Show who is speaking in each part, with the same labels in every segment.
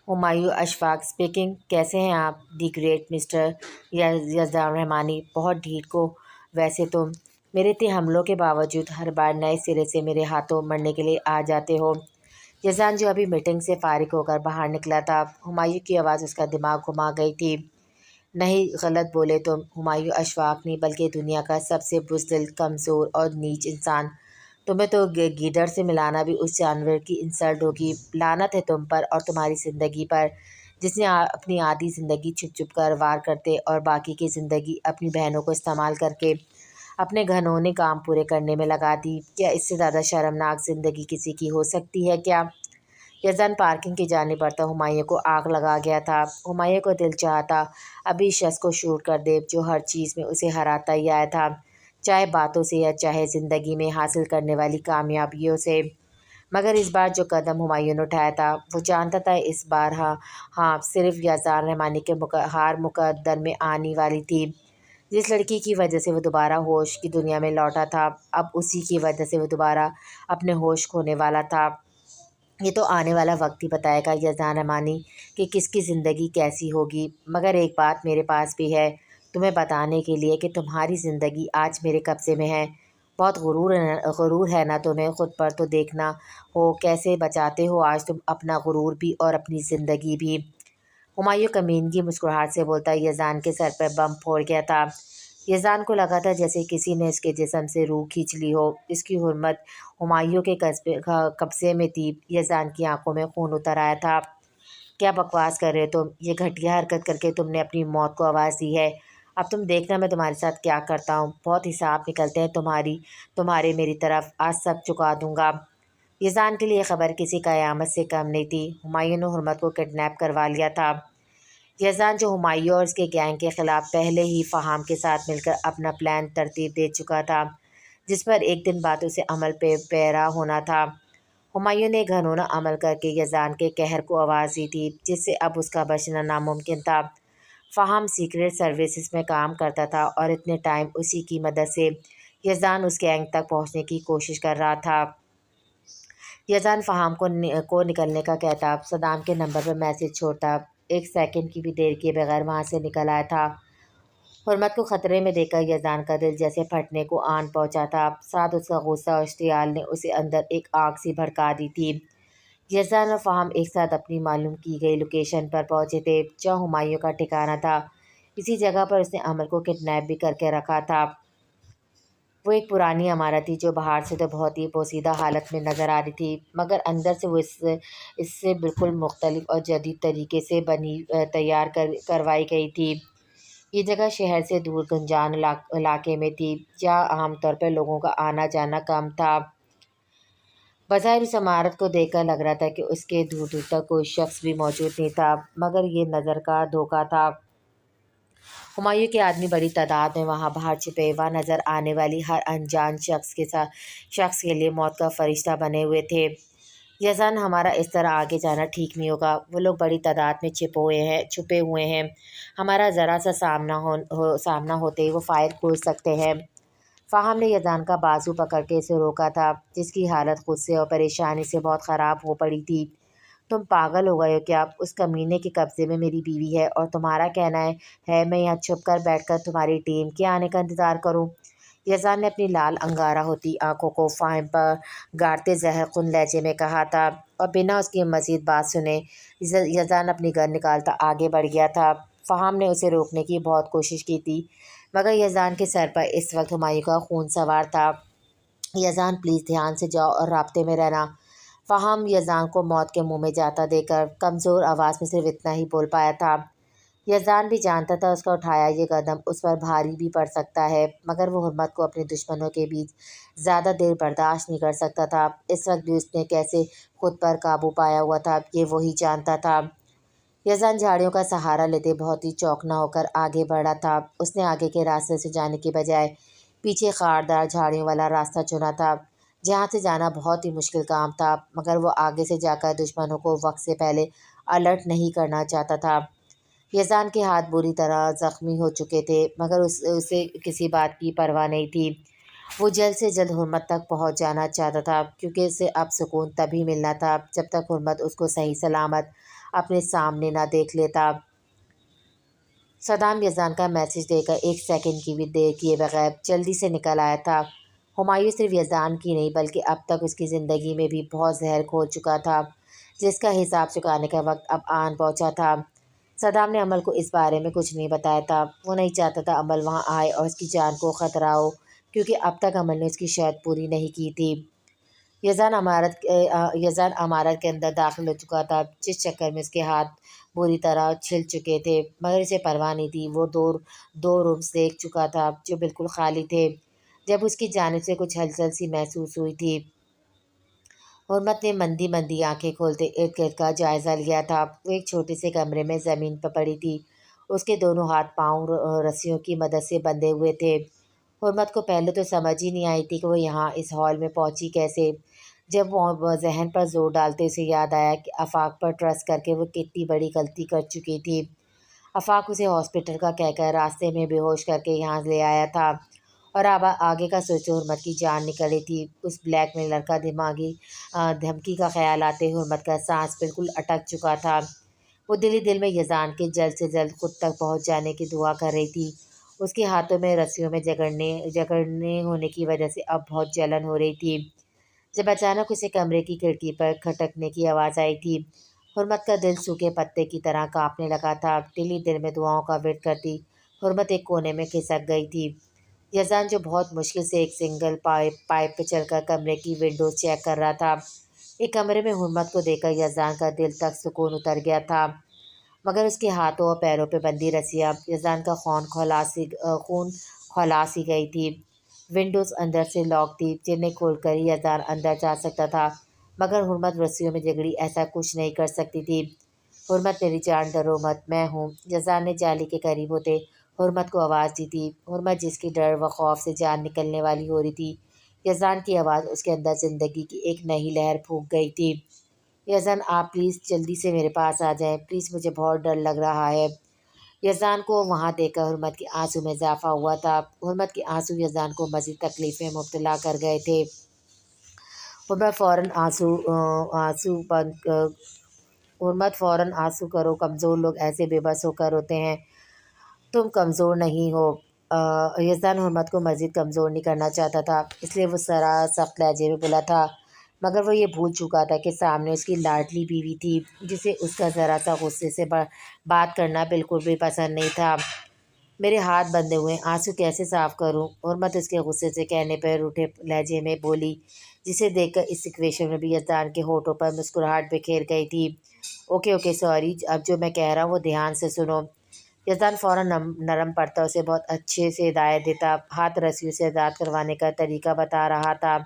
Speaker 1: Humayun Ashfaq speaking. کیسے ہیں آپ؟ دی گریٹ مسٹر یزدان رحمانی۔ بہت ڈھیٹ کو ویسے تم میرے اتنے حملوں کے باوجود ہر بار نئے سرے سے میرے ہاتھوں مرنے کے لیے آ جاتے ہو۔ یزدان جو ابھی میٹنگ سے فارغ ہو کر باہر نکلا تھا، ہمایوں کی آواز اس کا دماغ گھما گئی تھی۔ نہیں، غلط بولے تم۔ ہمایوں اشفاق نہیں بلکہ دنیا کا سب سے بزدل، کمزور اور نیچ انسان۔ تمہیں تو گیدڑ سے ملانا بھی اس جانور کی انسلٹ ہوگی۔ لعنت ہے تم پر اور تمہاری زندگی پر، جس نے اپنی آدھی زندگی چھپ چھپ کر وار کرتے اور باقی کی زندگی اپنی بہنوں کو استعمال کر کے اپنے گھنونے کام پورے کرنے میں لگا دی۔ کیا اس سے زیادہ شرمناک زندگی کسی کی ہو سکتی ہے کیا؟ یزدان پارکنگ کی جانب بڑھتا ہمایوں کو آگ لگا گیا تھا۔ ہمایوں کو دل چاہتا ابھی اس شخص کو شوٹ کر دے جو ہر چیز میں اسے ہراتا ہی آیا تھا، چاہے باتوں سے یا چاہے زندگی میں حاصل کرنے والی کامیابیوں سے۔ مگر اس بار جو قدم ہمایوں نے اٹھایا تھا، وہ جانتا تھا اس بار ہاں صرف یزدان رحمانی کے ہار مقدر میں آنے والی تھی۔ جس لڑکی کی وجہ سے وہ دوبارہ ہوش کی دنیا میں لوٹا تھا، اب اسی کی وجہ سے وہ دوبارہ اپنے ہوش کھونے والا تھا۔ یہ تو آنے والا وقت ہی بتائے گا یزدان رحمانی کہ کس کی زندگی کیسی ہوگی۔ مگر ایک بات میرے پاس بھی ہے تمہیں بتانے کے لیے کہ تمہاری زندگی آج میرے قبضے میں ہے۔ بہت غرور ہے نا تمہیں خود پر؟ تو دیکھنا ہو کیسے بچاتے ہو آج تم اپنا غرور بھی اور اپنی زندگی بھی۔ ہمایوں کمینگی مسکراہٹ سے بولتا یزدان کے سر پر بم پھوڑ گیا تھا۔ یزدان کو لگا تھا جیسے کسی نے اس کے جسم سے روح کھینچ لی ہو۔ اس کی حرمت ہمایوں کے قبضے میں تھی۔ یزدان کی آنکھوں میں خون اتر آیا تھا۔ کیا بکواس کر رہے ہو تم؟ یہ گھٹیا حرکت کر کے تم نے اپنی موت کو آواز دی ہے۔ اب تم دیکھنا میں تمہارے ساتھ کیا کرتا ہوں۔ بہت حساب نکلتے ہیں تمہارے میری طرف، آج سب چکا دوں گا۔ یزدان کے لیے یہ خبر کسی قیامت سے کم نہیں تھی۔ ہمایوں نے حرمت کو کڈنیپ کروا لیا تھا۔ یزدان جو ہمایوں اور اس کے گینگ کے خلاف پہلے ہی فہام کے ساتھ مل کر اپنا پلان ترتیب دے چکا تھا، جس پر ایک دن بعد اسے عمل پیرا ہونا تھا۔ ہمایوں نے گھنونا عمل کر کے یزدان کے قہر کو آواز دی تھی، جس سے اب اس کا بچنا ناممکن تھا۔ فہام سیکریٹ سروسز میں کام کرتا تھا اور اتنے ٹائم اسی کی مدد سے یزدان اس گینگ تک پہنچنے کی کوشش کر رہا تھا۔ یزدان فہام کو نکلنے کا کہتا، صدام کے نمبر پر میسج چھوڑتا، ایک سیکنڈ کی بھی دیر کیے بغیر وہاں سے نکل آیا تھا۔ حرمت کو خطرے میں دیکھ کر یزدان کا دل جیسے پھٹنے کو آن پہنچا تھا۔ ساتھ اس کا غصہ اور اشتعال نے اسے اندر ایک آگ سی بھڑکا دی تھی۔ یزدان اور فہام ایک ساتھ اپنی معلوم کی گئی لوکیشن پر پہنچے تھے جہاں ہمایوں کا ٹھکانہ تھا۔ اسی جگہ پر اس نے عمل کو کڈنیپ بھی کر کے رکھا تھا۔ وہ ایک پرانی عمارت تھی جو باہر سے تو بہت ہی پوسیدہ حالت میں نظر آ رہی تھی، مگر اندر سے وہ اس سے بالکل مختلف اور جدید طریقے سے تیار کروائی گئی تھی۔ یہ جگہ شہر سے دور گنجان علاقے میں تھی، جہاں عام طور پر لوگوں کا آنا جانا کم تھا۔ بظاہر اس عمارت کو دیکھ کر لگ رہا تھا کہ اس کے دور دور تک کوئی شخص بھی موجود نہیں تھا، مگر یہ نظر کا دھوکہ تھا۔ ہمایوں کے آدمی بڑی تعداد میں وہاں باہر چھپے، وہاں نظر آنے والی ہر انجان شخص کے لیے موت کا فرشتہ بنے ہوئے تھے۔ یزدان، ہمارا اس طرح آگے جانا ٹھیک نہیں ہوگا۔ وہ لوگ بڑی تعداد میں چھپے ہوئے ہیں، ہمارا ذرا سا سامنا ہوتے ہی وہ فائر کھول سکتے ہیں۔ فہام نے یزدان کا بازو پکڑ کے اسے روکا تھا، جس کی حالت غصے اور پریشانی سے بہت خراب ہو پڑی تھی۔ تم پاگل ہو گئے ہو کیا؟ اس کمینے کے قبضے میں میری بیوی ہے اور تمہارا کہنا ہے میں یہاں چھپ کر بیٹھ کر تمہاری ٹیم کے آنے کا انتظار کروں؟ یزدان نے اپنی لال انگارہ ہوتی آنکھوں کو فہام پر گاڑتے زہر خون لہجے میں کہا تھا، اور بنا اس کی مزید بات سنے یزدان اپنی گن نکالتا آگے بڑھ گیا تھا۔ فہام نے اسے روکنے کی بہت کوشش کی تھی، مگر یزدان کے سر پر اس وقت ہمایوں کا خون سوار تھا۔ یزدان پلیز دھیان سے جاؤ اور رابطے میں رہنا۔ فہام یزدان کو موت کے منہ میں جاتا دیکھ کر کمزور آواز میں صرف اتنا ہی بول پایا تھا۔ یزدان بھی جانتا تھا اس کا اٹھایا یہ قدم اس پر بھاری بھی پڑ سکتا ہے، مگر وہ حرمت کو اپنے دشمنوں کے بیچ زیادہ دیر برداشت نہیں کر سکتا تھا۔ اس وقت بھی اس نے کیسے خود پر قابو پایا ہوا تھا یہ وہی جانتا تھا۔ یزدان جھاڑیوں کا سہارا لیتے بہت ہی چوکنا ہو کر آگے بڑھا تھا۔ اس نے آگے کے راستے سے جانے کے بجائے پیچھے خاردار جھاڑیوں والا راستہ چنا تھا، جہاں سے جانا بہت ہی مشکل کام تھا، مگر وہ آگے سے جا کر دشمنوں کو وقت سے پہلے الرٹ نہیں کرنا چاہتا تھا۔ یزدان کے ہاتھ بری طرح زخمی ہو چکے تھے، مگر اسے کسی بات کی پرواہ نہیں تھی۔ وہ جلد سے جلد حرمت تک پہنچ جانا چاہتا تھا، کیونکہ اسے اب سکون تبھی ملنا تھا جب تک حرمت اس کو صحیح سلامت اپنے سامنے نہ دیکھ لیتا۔ صدام یزدان کا میسج دے کر ایک سیکنڈ کی بھی دیر کیے بغیر جلدی سے نکل آیا تھا۔ ہمایوں صرف یزدان کی نہیں بلکہ اب تک اس کی زندگی میں بھی بہت زہر کھول چکا تھا، جس کا حساب چکانے کا وقت اب آن پہنچا تھا۔ صدام نے عمل کو اس بارے میں کچھ نہیں بتایا تھا۔ وہ نہیں چاہتا تھا عمل وہاں آئے اور اس کی جان کو خطرہ ہو، کیونکہ اب تک عمل نے اس کی شرط پوری نہیں کی تھی۔ یزدان عمارت کے اندر داخل ہو چکا تھا، جس چکر میں اس کے ہاتھ بری طرح چھل چکے تھے، مگر اسے پرواہ نہیں تھی۔ وہ دو رومز دیکھ چکا تھا جو بالکل خالی تھے، جب اس کی جانب سے کچھ ہلچل سی محسوس ہوئی تھی۔ حرمت نے مندی مندی آنکھیں کھولتے ارد گرد کا جائزہ لیا تھا۔ وہ ایک چھوٹے سے کمرے میں زمین پر پڑی تھی، اس کے دونوں ہاتھ پاؤں رسیوں کی مدد سے بندھے ہوئے تھے۔ حرمت کو پہلے تو سمجھ ہی نہیں آئی تھی کہ وہ یہاں اس ہال میں پہنچی کیسے۔ جب وہ ذہن پر زور ڈالتے اسے یاد آیا کہ آفاق پر ٹرسٹ کر کے وہ کتنی بڑی غلطی کر چکی تھی۔ آفاق اسے ہاسپٹل کا کہہ کر راستے میں بے ہوش کر کے یہاں لے آیا تھا، اور اب آگے کا سوچے حرمت کی جان نکل رہی تھی۔ اس بلیک میلر کا دماغی دھمکی کا خیال آتے حرمت کا سانس بالکل اٹک چکا تھا۔ وہ دل ہی دل میں یزدان کے جلد سے جلد خود تک پہنچ جانے کی دعا کر رہی تھی۔ اس کے ہاتھوں میں رسیوں میں جکڑنے ہونے کی وجہ سے اب بہت جلن ہو رہی تھی۔ جب اچانک اسے کمرے کی کھڑکی پر کھٹکنے کی آواز آئی تھی، حرمت کا دل سوکھے پتے کی طرح کانپنے لگا تھا۔ دل ہی دل میں دعاؤں کا ورد کرتی حرمت ایک کونے میں کھسک گئی تھی۔ یزدان جو بہت مشکل سے ایک سنگل پائپ پہ چل کر کمرے کی ونڈوز چیک کر رہا تھا، ایک کمرے میں حرمت کو دیکھ کر یزدان کا دل تک سکون اتر گیا تھا، مگر اس کے ہاتھوں اور پیروں پہ بندھی رسیاں یزدان کا خون کھولا سی گئی تھی۔ ونڈوز اندر سے لاک تھی، جنہیں کھول کر ہی یزدان اندر جا سکتا تھا، مگر حرمت رسیوں میں جکڑی ایسا کچھ نہیں کر سکتی تھی۔ حرمت میری جان ڈرو مت، میں ہوں، یزدان نے جالی کے قریب ہوتے حرمت کو آواز دی تھی۔ حرمت جس کی ڈر و خوف سے جان نکلنے والی ہو رہی تھی، یزدان کی آواز اس کے اندر زندگی کی ایک نئی لہر پھونک گئی تھی۔ یزدان آپ پلیز جلدی سے میرے پاس آ جائیں، پلیز مجھے بہت ڈر لگ رہا ہے۔ یزدان کو وہاں دیکھ کر حرمت کے آنسو میں اضافہ ہوا تھا۔ حرمت کے آنسو یزدان کو مزید تکلیف میں مبتلا کر گئے تھے۔ حرمت فوراً آنسو کرو، کمزور لوگ ایسے بے بس ہو کر روتے ہیں، تم کمزور نہیں ہو۔ یزدان حرمت کو مزید کمزور نہیں کرنا چاہتا تھا، اس لیے وہ سخت لہجے میں بولا تھا، مگر وہ یہ بھول چکا تھا کہ سامنے اس کی لاڈلی بیوی تھی، جسے اس کا ذرا سا غصے سے بات کرنا بالکل بھی پسند نہیں تھا۔ میرے ہاتھ بندھے ہوئے، آنسو کیسے صاف کروں؟ حرمت اس کے غصے سے کہنے پر روٹھے لہجے میں بولی، جسے دیکھ کر اس سچویشن میں بھی یزدان کے ہونٹوں پر مسکراہٹ بکھیر گئی تھی۔ اوکے سوری، اب جو میں کہہ رہا ہوں وہ دھیان سے سنو۔ یزدان فوراً نرم پڑتا، اسے بہت اچھے سے ہدایت دیتا، ہاتھ رسیوں سے آزاد کروانے کا طریقہ بتا رہا تھا۔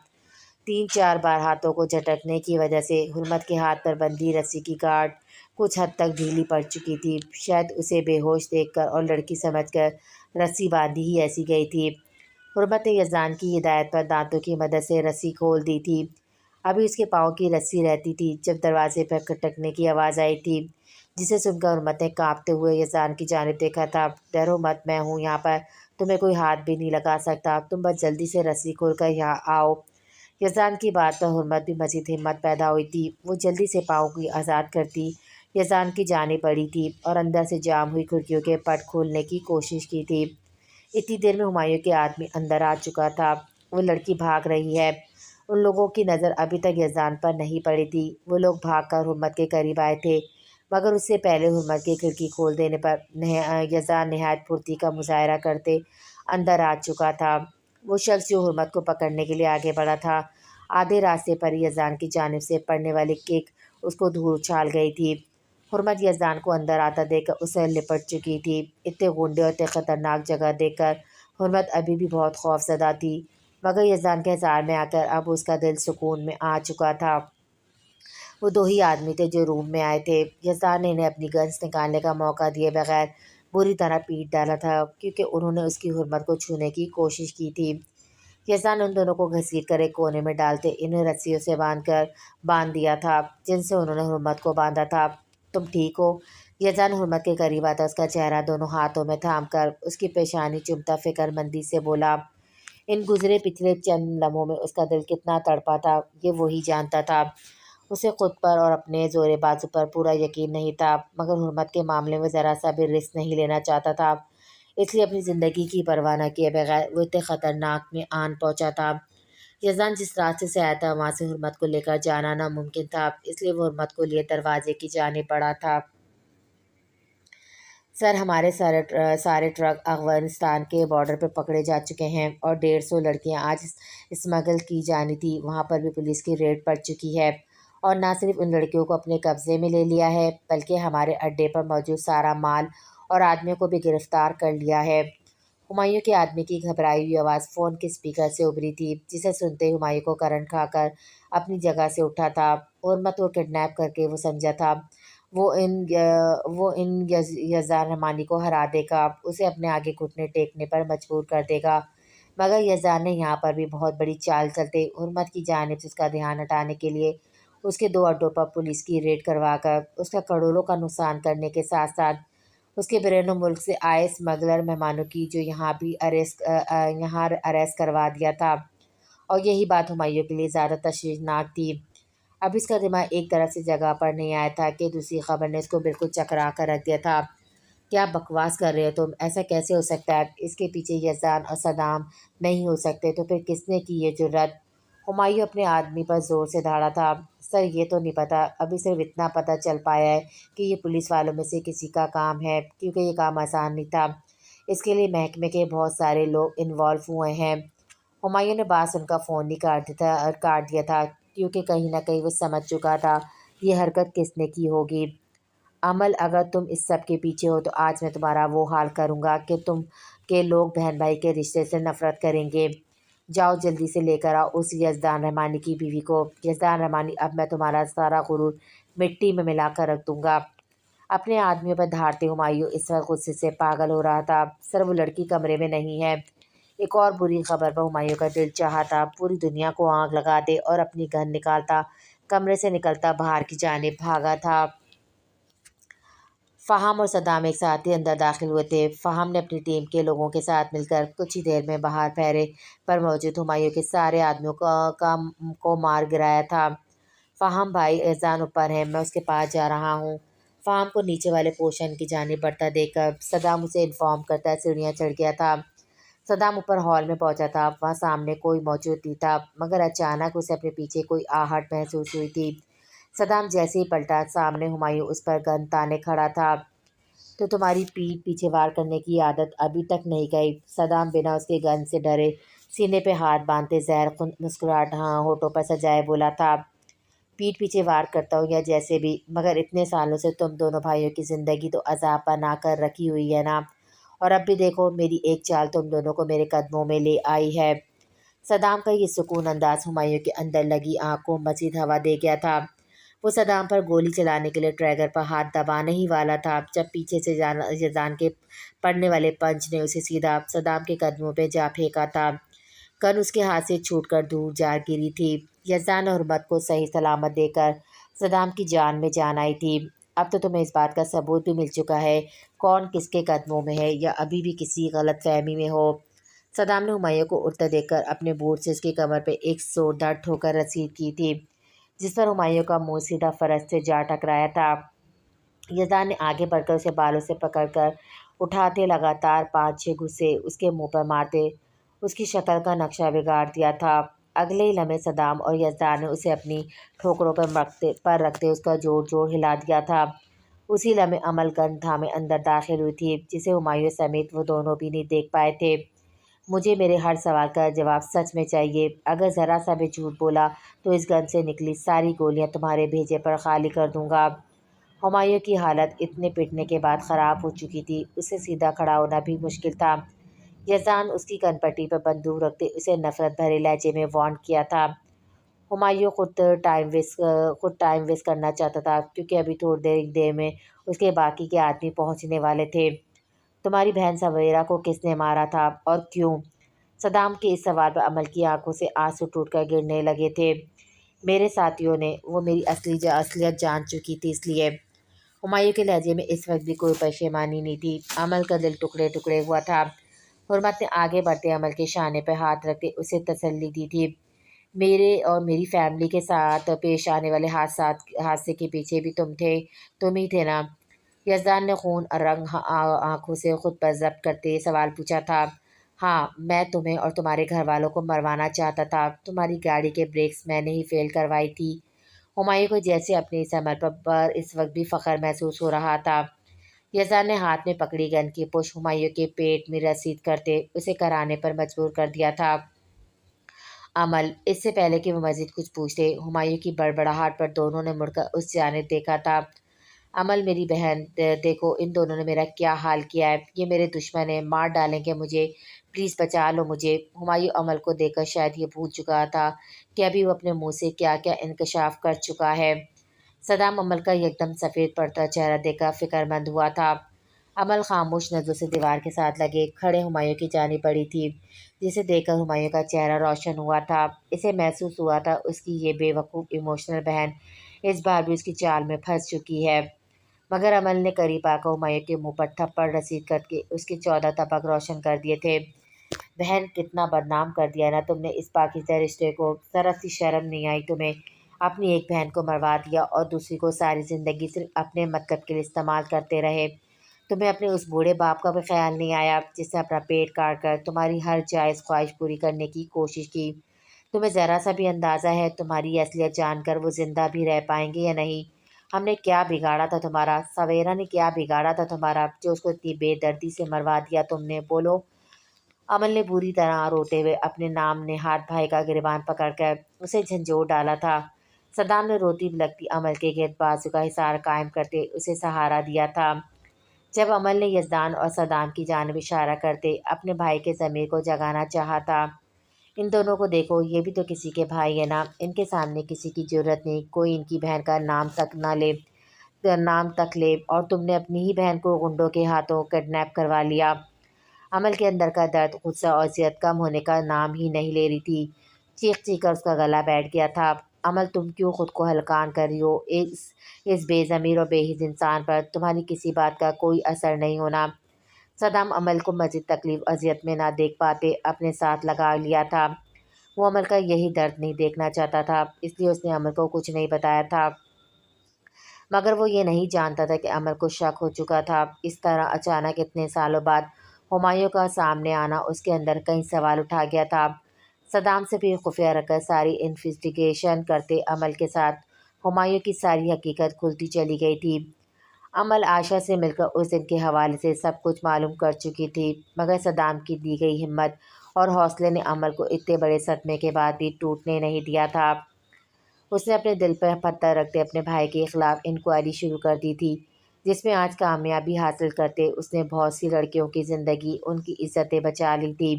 Speaker 1: 3-4 بار ہاتھوں کو جھٹکنے کی وجہ سے حرمت کے ہاتھ پر بندھی رسی کی گارڈ کچھ حد تک ڈھیلی پڑ چکی تھی۔ شاید اسے بے ہوش دیکھ کر اور لڑکی سمجھ کر رسی باندھی ہی ایسی گئی تھی۔ حرمت نے یزدان کی ہدایت پر دانتوں کی مدد سے رسی کھول دی تھی۔ ابھی اس کے پاؤں کی رسی رہتی تھی جب دروازے پر کھٹکنے کی آواز آئی تھی، جسے سن کر حرمت نے کانپتے ہوئے یزدان کی جانب دیکھا تھا۔ ڈرو مت، میں ہوں یہاں پر، تمہیں کوئی ہاتھ بھی نہیں لگا سکتا، تم بس جلدی سے رسی کھول کر یہاں آؤ۔ یزدان کی بات پر حرمت بھی مزید ہمت پیدا ہوئی تھی۔ وہ جلدی سے پاؤں کی آزاد کرتی یزدان کی جانب بڑھی تھی اور اندر سے جام ہوئی کھڑکیوں کے پٹ کھولنے کی کوشش کی تھی۔ اتنی دیر میں ہمایوں کے آدمی اندر آ چکا تھا۔ وہ لڑکی بھاگ رہی ہے۔ ان لوگوں کی نظر ابھی تک یزدان پر نہیں پڑی تھی۔ وہ لوگ بھاگ کر حرمت کے قریب آئے تھے، مگر اس سے پہلے حرمت کی کھڑکی کھول دینے پر یزدان نہایت پھرتی کا مظاہرہ کرتے اندر آ چکا تھا۔ وہ شخص جو حرمت کو پکڑنے کے لیے آگے بڑھا تھا، آدھے راستے پر ہی یزدان کی جانب سے پڑنے والی کک اس کو دور اچھال گئی تھی۔ حرمت یزدان کو اندر آتا دیکھ کر اس سے لپٹ چکی تھی۔ اتنے غنڈے اور اتنے خطرناک جگہ دیکھ کر حرمت ابھی بھی بہت خوف زدہ تھی، مگر یزدان کے حصار میں آ کر اب اس کا دل سکون میں آ چکا تھا۔ وہ 2 ہی آدمی تھے جو روم میں آئے تھے۔ یزدان نے انہیں اپنی گنز نکالنے کا موقع دیے بغیر بری طرح پیٹ ڈالا تھا، کیونکہ انہوں نے اس کی حرمت کو چھونے کی کوشش کی تھی۔ یزدان ان دونوں کو گھسیٹ کر ایک کونے میں ڈالتے انہیں رسیوں سے باندھ دیا تھا، جن سے انہوں نے حرمت کو باندھا تھا۔ تم ٹھیک ہو؟ یزدان حرمت کے قریب آتا اس کا چہرہ دونوں ہاتھوں میں تھام کر اس کی پیشانی چومتا فکر مندی سے بولا۔ ان گزرے پچھلے چند لمحوں میں اس کا دل کتنا تڑپا تھا یہ وہی جانتا تھا۔ اسے خود پر اور اپنے زور بازو پر پورا یقین نہیں تھا، مگر حرمت کے معاملے میں ذرا سا بھی رسک نہیں لینا چاہتا تھا، اس لیے اپنی زندگی کی پرواہ نہ کیے بغیر وہ اتنے خطرناک میں آن پہنچا تھا۔ یزدان جس راستے سے آیا تھا وہاں سے حرمت کو لے کر جانا ناممکن تھا، اس لیے وہ حرمت کو لیے دروازے کی جانب بڑھا تھا۔ سر، ہمارے سارے ٹرک افغانستان کے بارڈر پہ پکڑے جا چکے ہیں اور 150 لڑکیاں آج اسمگل کی جانی تھی، وہاں پر بھی پولیس کی ریڈ پڑ چکی ہے اور نہ صرف ان لڑکیوں کو اپنے قبضے میں لے لیا ہے بلکہ ہمارے اڈے پر موجود سارا مال اور آدمیوں کو بھی گرفتار کر لیا ہے۔ ہمایوں کے آدمی کی گھبرائی ہوئی آواز فون کے اسپیکر سے ابھری تھی، جسے سنتے ہی ہمایوں کو کرنٹ کھا کر اپنی جگہ سے اٹھا تھا۔ حرمت کو کڈنیپ کر کے وہ سمجھا تھا وہ ان یزدان رحمانی کو ہرا دے گا، اسے اپنے آگے گھٹنے ٹیکنے پر مجبور کر دے گا، مگر یزدان نے یہاں پر بھی بہت بڑی چال چلتے حرمت کی جانب سے اس کا دھیان ہٹانے کے لیے اس کے 2 اڈوں پر پولیس کی ریڈ کروا کر اس کا کروڑوں کا نقصان کرنے کے ساتھ ساتھ اس کے بیرون ملک سے آئے اسمگلر مہمانوں کی جو یہاں اریسٹ کروا دیا تھا، اور یہی بات ہمایوں کے لیے زیادہ تشویشناک تھی۔ اب اس کا دماغ ایک طرف سے جگہ پر نہیں آیا تھا کہ دوسری خبر نے اس کو بالکل چکرا کر رکھ دیا تھا۔ کیا بکواس کر رہے ہو تم؟ ایسا کیسے ہو سکتا ہے؟ اس کے پیچھے یزدان اور صدام نہیں ہو سکتے تو پھر کس نے کی یہ جرأت؟ ہمایوں اپنے آدمی پر زور سے دھاڑا تھا۔ سر، یہ تو نہیں پتہ، ابھی صرف اتنا پتہ چل پایا ہے کہ یہ پولیس والوں میں سے کسی کا کام ہے، کیونکہ یہ کام آسان نہیں تھا، اس کے لیے محکمے کے بہت سارے لوگ انوالو ہوئے ہیں۔ ہمایوں نے بات سن کر فون ہی کاٹ دیا تھا، کیونکہ کہیں نہ کہیں وہ سمجھ چکا تھا یہ حرکت کس نے کی ہوگی۔ عمل، اگر تم اس سب کے پیچھے ہو تو آج میں تمہارا وہ حال کروں گا کہ لوگ بہن بھائی کے رشتے سے نفرت کریں گے۔ جاؤ جلدی سے لے کر آؤ اس یزدان رحمانی کی بیوی کو۔ یزدان رحمانی، اب میں تمہارا سارا غرور مٹی میں ملا کر رکھ دوں گا۔ اپنے آدمیوں پر دھاڑتے ہمایوں اس وقت غصے سے پاگل ہو رہا تھا۔ سر، وہ لڑکی کمرے میں نہیں ہے۔ ایک اور بری خبر پر ہمایوں کا دل چاہا تھا پوری دنیا کو آگ لگا دے اور اپنی گن نکالتا کمرے سے نکلتا باہر کی جانب بھاگا تھا۔ فہم اور صدام ایک ساتھ ہی اندر داخل ہوئے تھے۔ فہم نے اپنی ٹیم کے لوگوں کے ساتھ مل کر کچھ ہی دیر میں باہر پہرے پر موجود ہمایوں کے سارے آدمیوں کو مار گرایا تھا۔ فہم بھائی، یزدان اوپر ہے، میں اس کے پاس جا رہا ہوں۔ فہم کو نیچے والے پورشن کی جانب بڑھتا دیکھ کر صدام اسے انفارم کرتا سیڑھیاں چڑھ گیا تھا۔ صدام اوپر ہال میں پہنچا تھا، وہاں سامنے کوئی موجود نہیں تھا، مگر اچانک اسے اپنے پیچھے کوئی آہٹ محسوس ہوئی تھی۔ صدام جیسے ہی پلٹا، سامنے ہمایوں اس پر گن تانے کھڑا تھا۔ تو تمہاری پیٹھ پیچھے وار کرنے کی عادت ابھی تک نہیں گئی؟ صدام بنا اس کے گن سے ڈرے سینے پہ ہاتھ باندھتے زہر خون مسکراہٹ ہونٹوں پر سجائے بولا تھا، پیٹھ پیچھے وار کرتا ہوں یا جیسے بھی، مگر اتنے سالوں سے تم دونوں بھائیوں کی زندگی تو عذاب بنا کر رکھی ہوئی ہے نا، اور اب بھی دیکھو میری ایک چال تم دونوں کو میرے قدموں میں لے آئی ہے۔ صدام کا یہ سکون انداز ہمایوں کے اندر لگی آگ کو مزید ہوا دے گیا تھا۔ وہ صدام پر گولی چلانے کے لیے ٹریگر پر ہاتھ دبانے ہی والا تھا جب پیچھے سے یزدان کے پڑنے والے پنچ نے اسے سیدھا صدام کے قدموں پہ جا پھینکا تھا۔ گن اس کے ہاتھ سے چھوٹ کر دور جا گری تھی۔ یزدان اور حرمت کو صحیح سلامت دے کر صدام کی جان میں جان آئی تھی۔ اب تو تمہیں اس بات کا ثبوت بھی مل چکا ہے کون کس کے قدموں میں ہے، یا ابھی بھی کسی غلط فہمی میں ہو؟ صدام نے ہمایوں کو اٹھتے دیکھ کر اپنے بوٹ سے اس کی کمر پہ ایک زوردار ٹھوکر رسید کی تھی، جس پر ہمایوں کا منہ سیدھا فرش سے جا ٹکرایا تھا۔ یزدان نے آگے بڑھ کر اسے بالوں سے پکڑ کر اٹھاتے لگاتار 5-6 گھسے اس کے منہ پر مارتے اس کی شکل کا نقشہ بگاڑ دیا تھا۔ اگلے ہی لمحے صدام اور یزدان نے اسے اپنی ٹھوکروں پر رکھتے اس کا جوڑ ہلا دیا تھا۔ اسی لمحے عمل گن تھامے اندر داخل ہوئی تھی، جسے ہمایوں سمیت وہ دونوں بھی نہیں دیکھ پائے تھے۔ مجھے میرے ہر سوال کا جواب سچ میں چاہیے، اگر ذرا سا بھی جھوٹ بولا تو اس گن سے نکلی ساری گولیاں تمہارے بھیجے پر خالی کر دوں گا۔ ہمایوں کی حالت اتنے پٹنے کے بعد خراب ہو چکی تھی اسے سیدھا کھڑا ہونا بھی مشکل تھا۔ یزدان اس کی کن پٹی پر بندوق رکھتے اسے نفرت بھرے لہجے میں وارن کیا تھا۔ ہمایوں خود ٹائم ویسٹ کرنا چاہتا تھا، کیونکہ ابھی تھوڑی دیر میں اس کے باقی کے آدمی پہنچنے والے تھے۔ تمہاری بہن سویرا کو کس نے مارا تھا اور کیوں؟ صدام کے اس سوال پر عمل کی آنکھوں سے آنسو ٹوٹ کر گرنے لگے تھے۔ میرے ساتھیوں نے، وہ میری اصلیت جان چکی تھی اس لیے۔ ہمایوں کے لہجے میں اس وقت بھی کوئی پشیمانی نہیں تھی۔ عمل کا دل ٹکڑے ٹکڑے ہوا تھا۔ حرمت نے آگے بڑھتے عمل کے شانے پہ ہاتھ رکھتے اسے تسلی دی تھی۔ میرے اور میری فیملی کے ساتھ پیش آنے والے حادثے کے پیچھے بھی تم ہی تھے نا؟ یزدان نے خون اور رنگ آنکھوں سے خود پر ضبط کرتے سوال پوچھا تھا۔ ہاں، میں تمہیں اور تمہارے گھر والوں کو مروانا چاہتا تھا۔ تمہاری گاڑی کے بریکس میں نے ہی فیل کروائی تھی۔ ہمایوں کو جیسے اپنے اس عمل پر اس وقت بھی فخر محسوس ہو رہا تھا۔ یزدان نے ہاتھ میں پکڑی گن کی پش ہمایوں کے پیٹ میں رسید کرتے اسے کرانے پر مجبور کر دیا تھا۔ عمل اس سے پہلے کہ وہ مزید کچھ پوچھتے، ہمایوں کی بڑبڑاہٹ پر دونوں نے مڑ کر اس جانب دیکھا تھا۔ عمل میری بہن، دیکھو ان دونوں نے میرا کیا حال کیا ہے، یہ میرے دشمن ہیں، مار ڈالیں گے مجھے، پلیز بچا لو مجھے۔ ہمایوں عمل کو دیکھ کر شاید یہ بھول چکا تھا کہ ابھی وہ اپنے منہ سے کیا کیا انکشاف کر چکا ہے۔ صدام عمل کا یکدم سفید پڑتا چہرہ دیکھ کر فکر مند ہوا تھا۔ عمل خاموش نظروں سے دیوار کے ساتھ لگے کھڑے ہمایوں کی جانب بڑھی تھی، جسے دیکھ کر ہمایوں کا چہرہ روشن ہوا تھا۔ اسے محسوس ہوا تھا اس کی یہ بے وقوف ایموشنل بہن اس بار بھی اس کی چال میں پھنس چکی ہے۔ مگر عمل نے قریب آ کر ہمایوں کے منہ پر تھپڑ رسید کر کے اس کے 14 طبق روشن کر دیے تھے۔ بہن، کتنا بدنام کر دیا نا تم نے اس پاکیزہ رشتے کو، ذرا سی شرم نہیں آئی تمہیں؟ اپنی ایک بہن کو مروا دیا اور دوسری کو ساری زندگی صرف اپنے مطلب کے لیے استعمال کرتے رہے۔ تمہیں اپنے اس بوڑھے باپ کا بھی خیال نہیں آیا جس نے اپنا پیٹ کاٹ کر تمہاری ہر جائز خواہش پوری کرنے کی کوشش کی؟ تمہیں ذرا سا بھی اندازہ ہے تمہاری اصلیت جان کر وہ زندہ بھی رہ پائیں گے یا نہیں؟ ہم نے کیا بگاڑا تھا تمہارا؟ سویرا نے کیا بگاڑا تھا تمہارا جو اس کو اتنی بے دردی سے مروا دیا تم نے؟ بولو۔ عمل نے بری طرح روتے ہوئے اپنے نام نہاد بھائی کا گریبان پکڑ کر اسے جھنجھوڑ ڈالا تھا۔ صدام نے روتی بلکتی عمل کے گرد بازو کا حصار قائم کرتے اسے سہارا دیا تھا۔ جب عمل نے یزدان اور صدام کی جانب اشارہ کرتے اپنے بھائی کے ضمیر کو جگانا چاہا تھا، ان دونوں کو دیکھو، یہ بھی تو کسی کے بھائی ہیں نا، ان کے سامنے کسی کی جرت نہیں، کوئی ان کی بہن کا نام تک لے، اور تم نے اپنی ہی بہن کو غنڈوں کے ہاتھوں کڈنیپ کروا لیا۔ عمل کے اندر کا درد، غصہ اور ضد کم ہونے کا نام ہی نہیں لے رہی تھی۔ چیخ چیخ کر اس کا گلا بیٹھ گیا تھا۔ عمل، تم کیوں خود کو ہلکان کر رہی ہو؟ اس بے ضمیر اور بے حس انسان پر تمہاری کسی بات کا کوئی اثر نہیں ہونا۔ صدام عمل کو مزید تکلیف اور اذیت میں نہ دیکھ پاتے اپنے ساتھ لگا لیا تھا۔ وہ عمل کا یہی درد نہیں دیکھنا چاہتا تھا، اس لیے اس نے عمل کو کچھ نہیں بتایا تھا۔ مگر وہ یہ نہیں جانتا تھا کہ عمل کو شک ہو چکا تھا۔ اس طرح اچانک اتنے سالوں بعد ہمایوں کا سامنے آنا اس کے اندر کئی سوال اٹھا گیا تھا۔ صدام سے بھی خفیہ رکھ کر ساری انویسٹیگیشن کرتے عمل کے ساتھ ہمایوں کی ساری حقیقت کھلتی چلی گئی تھی۔ عمل عائشہ سے مل کر اس دن کے حوالے سے سب کچھ معلوم کر چکی تھی، مگر صدام کی دی گئی ہمت اور حوصلے نے عمل کو اتنے بڑے صدمے کے بعد بھی ٹوٹنے نہیں دیا تھا۔ اس نے اپنے دل پر پتھر رکھتے اپنے بھائی کے خلاف انکوائری شروع کر دی تھی، جس میں آج کامیابی حاصل کرتے اس نے بہت سی لڑکیوں کی زندگی، ان کی عزتیں بچا لی تھی۔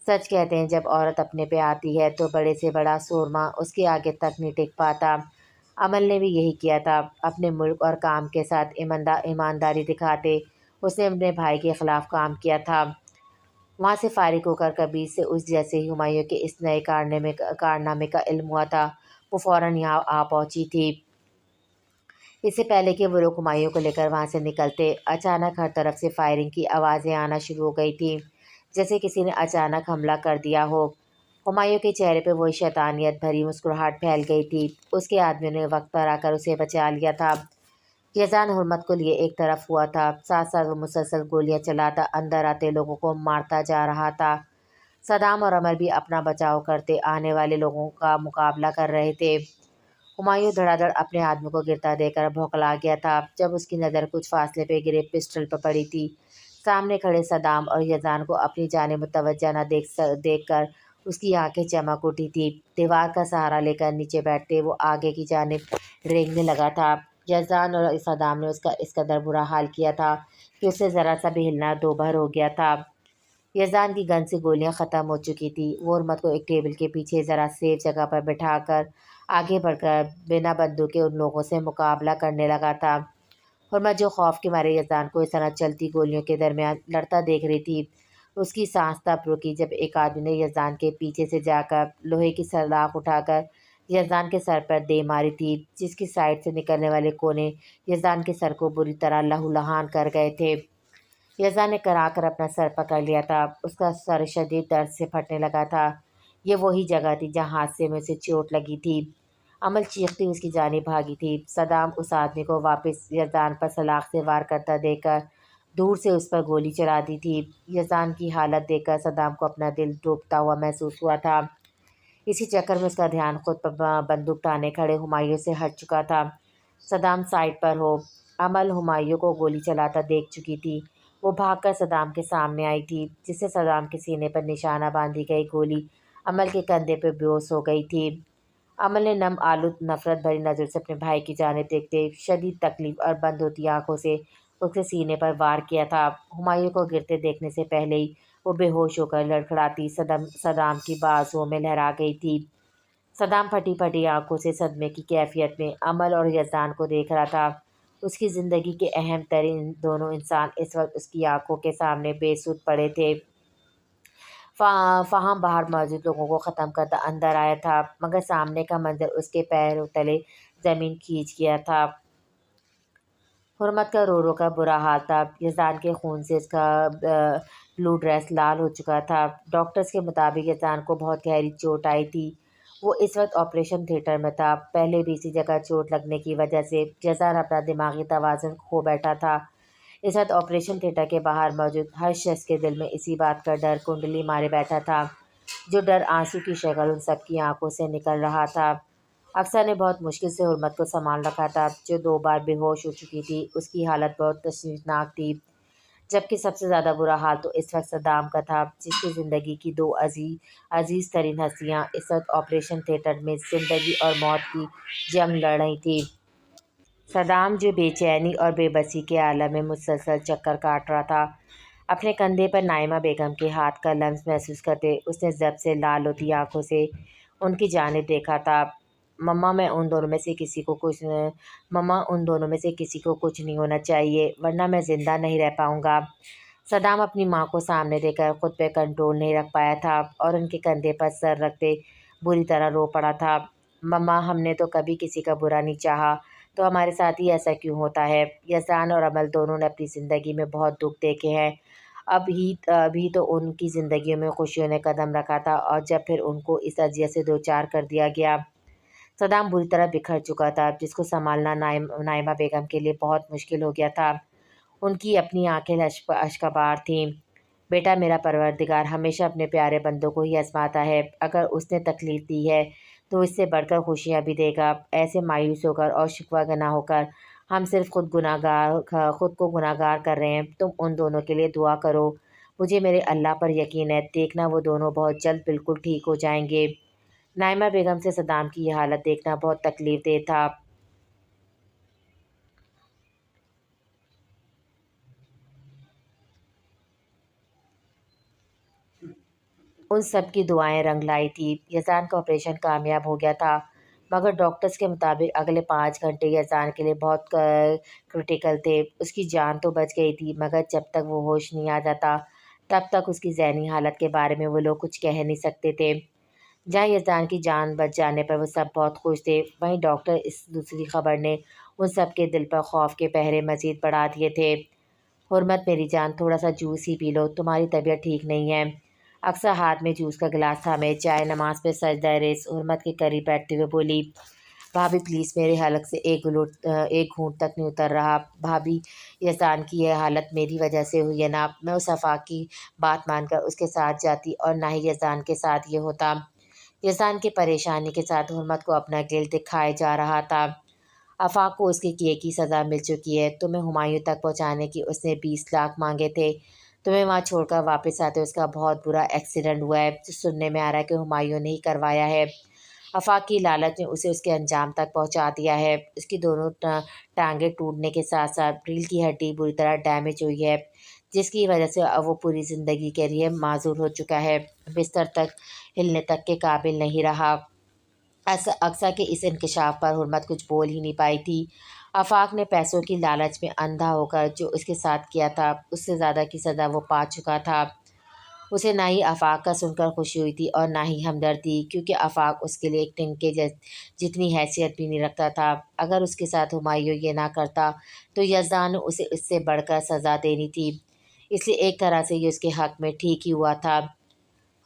Speaker 1: سچ کہتے ہیں جب عورت اپنے پہ آتی ہے تو بڑے سے بڑا سورما اس کے آگے تک نہیں ٹک پاتا۔ عمل نے بھی یہی کیا تھا۔ اپنے ملک اور کام کے ساتھ ایمانداری دکھاتے اس نے اپنے بھائی کے خلاف کام کیا تھا۔ وہاں سے فارغ ہو کر کبیر سے اس جیسے ہی ہمایوں کے اس نئے کارنامے کا علم ہوا تھا وہ فوراً یہاں آ پہنچی تھی۔ اس سے پہلے کہ وہ لوگ ہمایوں کو لے کر وہاں سے نکلتے، اچانک ہر طرف سے فائرنگ کی آوازیں آنا شروع ہو گئی تھیں، جیسے کسی نے اچانک حملہ کر دیا ہو۔ ہمایوں کے چہرے پہ وہی شیطانیت بھری مسکراہٹ پھیل گئی تھی۔ اس کے آدمیوں نے وقت پر آ کر اسے بچا لیا تھا۔ یزدان حرمت کو لیے ایک طرف ہوا تھا، ساتھ ساتھ وہ مسلسل گولیاں چلاتا اندر آتے لوگوں کو مارتا جا رہا تھا۔ صدام اور عمل بھی اپنا بچاؤ کرتے آنے والے لوگوں کا مقابلہ کر رہے تھے۔ ہمایوں دھڑا دھڑ اپنے آدمی کو گرتا دیکھ کر بھوکلا گیا تھا۔ جب اس کی نظر کچھ فاصلے پہ گرے پسٹل پر پڑی تھی، سامنے کھڑے صدام اور یزدان کو اپنی جانب متوجہ نہ دیکھ کر اس کی آنکھیں چمک اٹھی تھی۔ دیوار کا سہارا لے کر نیچے بیٹھتے وہ آگے کی جانب رینگنے لگا تھا۔ یزدان اور صدام نے اس کا اس قدر برا حال کیا تھا کہ اس سے ذرا سا بھی ہلنا دوبھر ہو گیا تھا۔ یزدان کی گن سے گولیاں ختم ہو چکی تھی۔ وہ حرمت کو ایک ٹیبل کے پیچھے ذرا سیف جگہ پر بٹھا کر آگے بڑھ کر بنا بندوق کے ان لوگوں سے مقابلہ کرنے لگا تھا۔ حرمت جو خوف کے مارے یزدان کو اس طرح چلتی گولیوں کے درمیان لڑتا دیکھ رہی تھی، اس کی سانس تب رکی جب ایک آدمی نے یزدان کے پیچھے سے جا کر لوہے کی سلاخ اٹھا کر یزدان کے سر پر دے ماری تھی، جس کی سائڈ سے نکلنے والے کونے یزدان کے سر کو بری طرح لہو لہان کر گئے تھے۔ یزدان نے کرا کر اپنا سر پکڑ لیا تھا، اس کا سر شدید درد سے پھٹنے لگا تھا۔ یہ وہی جگہ تھی جہاں حادثے میں اسے چوٹ لگی تھی۔ عمل چیختی اس کی جانب بھاگی تھی۔ صدام اس آدمی کو واپس یزدان پر سلاخ سے وار کرتا دیکھ کر دور سے اس پر گولی چلا دی تھی۔ یزدان کی حالت دیکھ کر صدام کو اپنا دل ڈوبتا ہوا محسوس ہوا تھا۔ اسی چکر میں اس کا دھیان خود پر بندوق تانے کھڑے ہمایوں سے ہٹ چکا تھا۔ صدام سائڈ پر ہو۔ عمل ہمایوں کو گولی چلاتا دیکھ چکی تھی۔ وہ بھاگ کر صدام کے سامنے آئی تھی، جس سے صدام کے سینے پر نشانہ باندھی گئی گولی عمل کے کندھے پہ بیہوش ہو گئی تھی۔ عمل نے نم آلود نفرت بھری نظر سے اپنے بھائی کی جانب دیکھتے شدید تکلیف اور بند ہوتی آنکھوں سے اس کے سینے پر وار کیا تھا۔ ہمایوں کو گرتے دیکھنے سے پہلے ہی وہ بے ہوش ہو کر لڑکھڑاتی صدام کی بازوؤں میں لہرا گئی تھی۔ صدام پھٹی پھٹی آنکھوں سے صدمے کی کیفیت میں عمل اور یزدان کو دیکھ رہا تھا۔ اس کی زندگی کے اہم ترین دونوں انسان اس وقت اس کی آنکھوں کے سامنے بے سود پڑے تھے۔ فہم باہر موجود لوگوں کو ختم کرتا اندر آیا تھا، مگر سامنے کا منظر اس کے پیروں تلے زمین کھینچ گیا تھا۔ حرمت کا رو رو کر برا حال تھا۔ یزدان کے خون سے اس کا بلو ڈریس لال ہو چکا تھا۔ ڈاکٹرز کے مطابق یزدان کو بہت گہری چوٹ آئی تھی۔ وہ اس وقت آپریشن تھیٹر میں تھا۔ پہلے بھی اسی جگہ چوٹ لگنے کی وجہ سے یزدان اپنا دماغی توازن کھو بیٹھا تھا۔ اس وقت آپریشن تھیٹر کے باہر موجود ہر شخص کے دل میں اسی بات کا ڈر کنڈلی مارے بیٹھا تھا، جو ڈر آنسو کی شکل ان سب کی آنکھوں سے نکل رہا تھا۔ اکثر نے بہت مشکل سے حرمت کو سنبھال رکھا تھا، جو 2 بار بے ہوش ہو چکی تھی۔ اس کی حالت بہت تشویشناک تھی، جبکہ سب سے زیادہ برا حال تو اس وقت صدام کا تھا، جس کی زندگی کی 2 عزیز ترین ہستیاں اس وقت آپریشن تھیٹر میں زندگی اور موت کی جنگ لڑ رہی تھیں۔ صدام جو بے چینی اور بے بسی کے عالم میں مسلسل چکر کاٹ رہا تھا، اپنے کندھے پر نائمہ بیگم کے ہاتھ کا لمس محسوس کرتے اس نے ضبط سے لال ہوتی آنکھوں سے ان کی جانب دیکھا تھا۔ مما ان دونوں میں سے کسی کو کچھ نہیں ہونا چاہیے، ورنہ میں زندہ نہیں رہ پاؤں گا۔ صدام اپنی ماں کو سامنے دے کر خود پہ کنٹرول نہیں رکھ پایا تھا اور ان کے کندھے پر سر رکھتے بری طرح رو پڑا تھا۔ مما، ہم نے تو کبھی کسی کا برا نہیں چاہا، تو ہمارے ساتھ ہی ایسا کیوں ہوتا ہے؟ یزدان اور عمل دونوں نے اپنی زندگی میں بہت دکھ دیکھے ہیں۔ ابھی تو ان کی زندگیوں میں خوشیوں نے قدم رکھا تھا، اور جب پھر ان کو اس اذیت سے دوچار کر دیا گیا۔ صدام بری طرح بکھر چکا تھا، جس کو سنبھالنا نائمہ بیگم کے لیے بہت مشکل ہو گیا تھا۔ ان کی اپنی آنکھیں اشکبار تھیں۔ بیٹا، میرا پروردگار ہمیشہ اپنے پیارے بندوں کو ہی آزماتا ہے۔ اگر اس نے تکلیف دی ہے تو اس سے بڑھ کر خوشیاں بھی دے گا۔ ایسے مایوس ہو کر اور شکوہ نہ ہو کر ہم صرف خود کو گناہ گار کر رہے ہیں۔ تم ان دونوں کے لیے دعا کرو۔ مجھے میرے اللہ پر یقین ہے، دیکھنا وہ دونوں بہت جلد بالکل ٹھیک ہو جائیں گے۔ نائمہ بیگم سے صدام کی یہ حالت دیکھنا بہت تکلیف دہ تھا۔ ان سب کی دعائیں رنگ لائی تھی۔ یزدان کا آپریشن کامیاب ہو گیا تھا، مگر ڈاکٹرز کے مطابق اگلے 5 گھنٹے یزدان کے لیے بہت کرٹیکل تھے۔ اس کی جان تو بچ گئی تھی، مگر جب تک وہ ہوش نہیں آ جاتا تب تک اس کی ذہنی حالت کے بارے میں وہ لوگ کچھ کہہ نہیں سکتے تھے۔ جہاں یزدان کی جان بچ جانے پر وہ سب بہت خوش تھے، وہیں ڈاکٹر اس دوسری خبر نے ان سب کے دل پر خوف کے پہرے مزید بڑھا دیے تھے۔ حرمت میری جان، تھوڑا سا جوس ہی پی لو، تمہاری طبیعت ٹھیک نہیں ہے۔ اکثر ہاتھ میں جوس کا گلاس تھامے چائے نماز پہ سجدہ ریز حرمت کے قریب بیٹھتے ہوئے بولی، بھابھی پلیز، میرے حلق سے ایک گھونٹ تک نہیں اتر رہا۔ بھابھی، یزدان کی یہ حالت میری وجہ سے ہوئی ہے نا؟ میں اس آفاق کی بات مان کر اس کے ساتھ جاتی اور نہ ہی یزدان کے ساتھ یہ ہوتا۔ یزدان کی پریشانی کے ساتھ حرمت کو اپنا گل دکھائے جا رہا تھا۔ آفاق کو اس کے کیے کی سزا مل چکی ہے۔ تمہیں ہمایوں تک پہنچانے کی اس نے 20 لاکھ مانگے تھے۔ تمہیں وہاں چھوڑ کر واپس آتے اس کا بہت برا ایکسیڈنٹ ہوا ہے، جو سننے میں آ رہا ہے کہ ہمایوں نے ہی کروایا ہے۔ آفاق کی لالچ نے اسے اس کے انجام تک پہنچا دیا ہے۔ اس کی دونوں ٹانگیں ٹوٹنے کے ساتھ ساتھ ریڑھ کی ہڈی بری طرح ڈیمیج ہوئی ہے، جس کی وجہ سے اب وہ پوری زندگی کے لیے معذور ہو چکا ہے، بستر تک ہلنے تک کے قابل نہیں رہا۔ اقصیٰ کے اس انکشاف پر حرمت کچھ بول ہی نہیں پائی تھی۔ آفاق نے پیسوں کی لالچ میں اندھا ہو کر جو اس کے ساتھ کیا تھا، اس سے زیادہ کی سزا وہ پا چکا تھا۔ اسے نہ ہی آفاق کا سن کر خوشی ہوئی تھی اور نہ ہی ہمدردی، کیونکہ آفاق اس کے لیے ایک ٹنکے جتنی حیثیت بھی نہیں رکھتا تھا۔ اگر اس کے ساتھ ہمایوں یہ نہ کرتا تو یزدان نے اسے اس سے بڑھ کر سزا دینی تھی۔ اس لیے ایک طرح سے یہ اس کے حق میں ٹھیک ہی ہوا تھا۔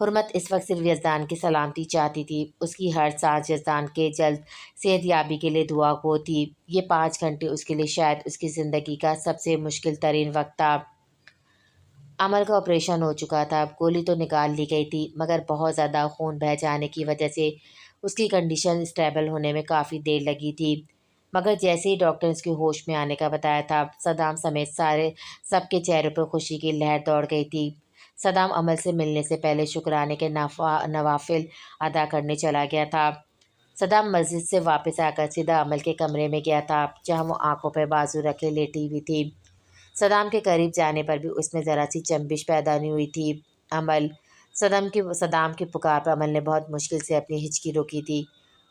Speaker 1: حرمت اس وقت صرف یزدان کی سلامتی چاہتی تھی، اس کی ہر سانس یزدان کے جلد صحت یابی کے لیے دعا گو تھی۔ یہ 5 گھنٹے اس کے لیے شاید اس کی زندگی کا سب سے مشکل ترین وقت تھا۔ عمل کا آپریشن ہو چکا تھا، گولی تو نکال لی گئی تھی، مگر بہت زیادہ خون بہہ جانے کی وجہ سے اس کی کنڈیشن اسٹیبل ہونے میں کافی دیر لگی تھی۔ مگر جیسے ہی ڈاکٹر نے اس کے ہوش میں آنے کا بتایا تھا، صدام سمیت سب کے چہروں پر خوشی کی لہر دوڑ گئی تھی۔ صدام عمل سے ملنے سے پہلے شکرانے کے نوافل ادا کرنے چلا گیا تھا۔ صدام مسجد سے واپس آ کر سیدھا عمل کے کمرے میں گیا تھا، جہاں وہ آنکھوں پہ بازو رکھے لیٹی ہوئی تھی۔ صدام کے قریب جانے پر بھی اس میں ذرا سی چنبش پیدا نہیں ہوئی تھی۔ عمل صدام کی پکار پر عمل نے بہت مشکل سے اپنی ہچکی روکی تھی۔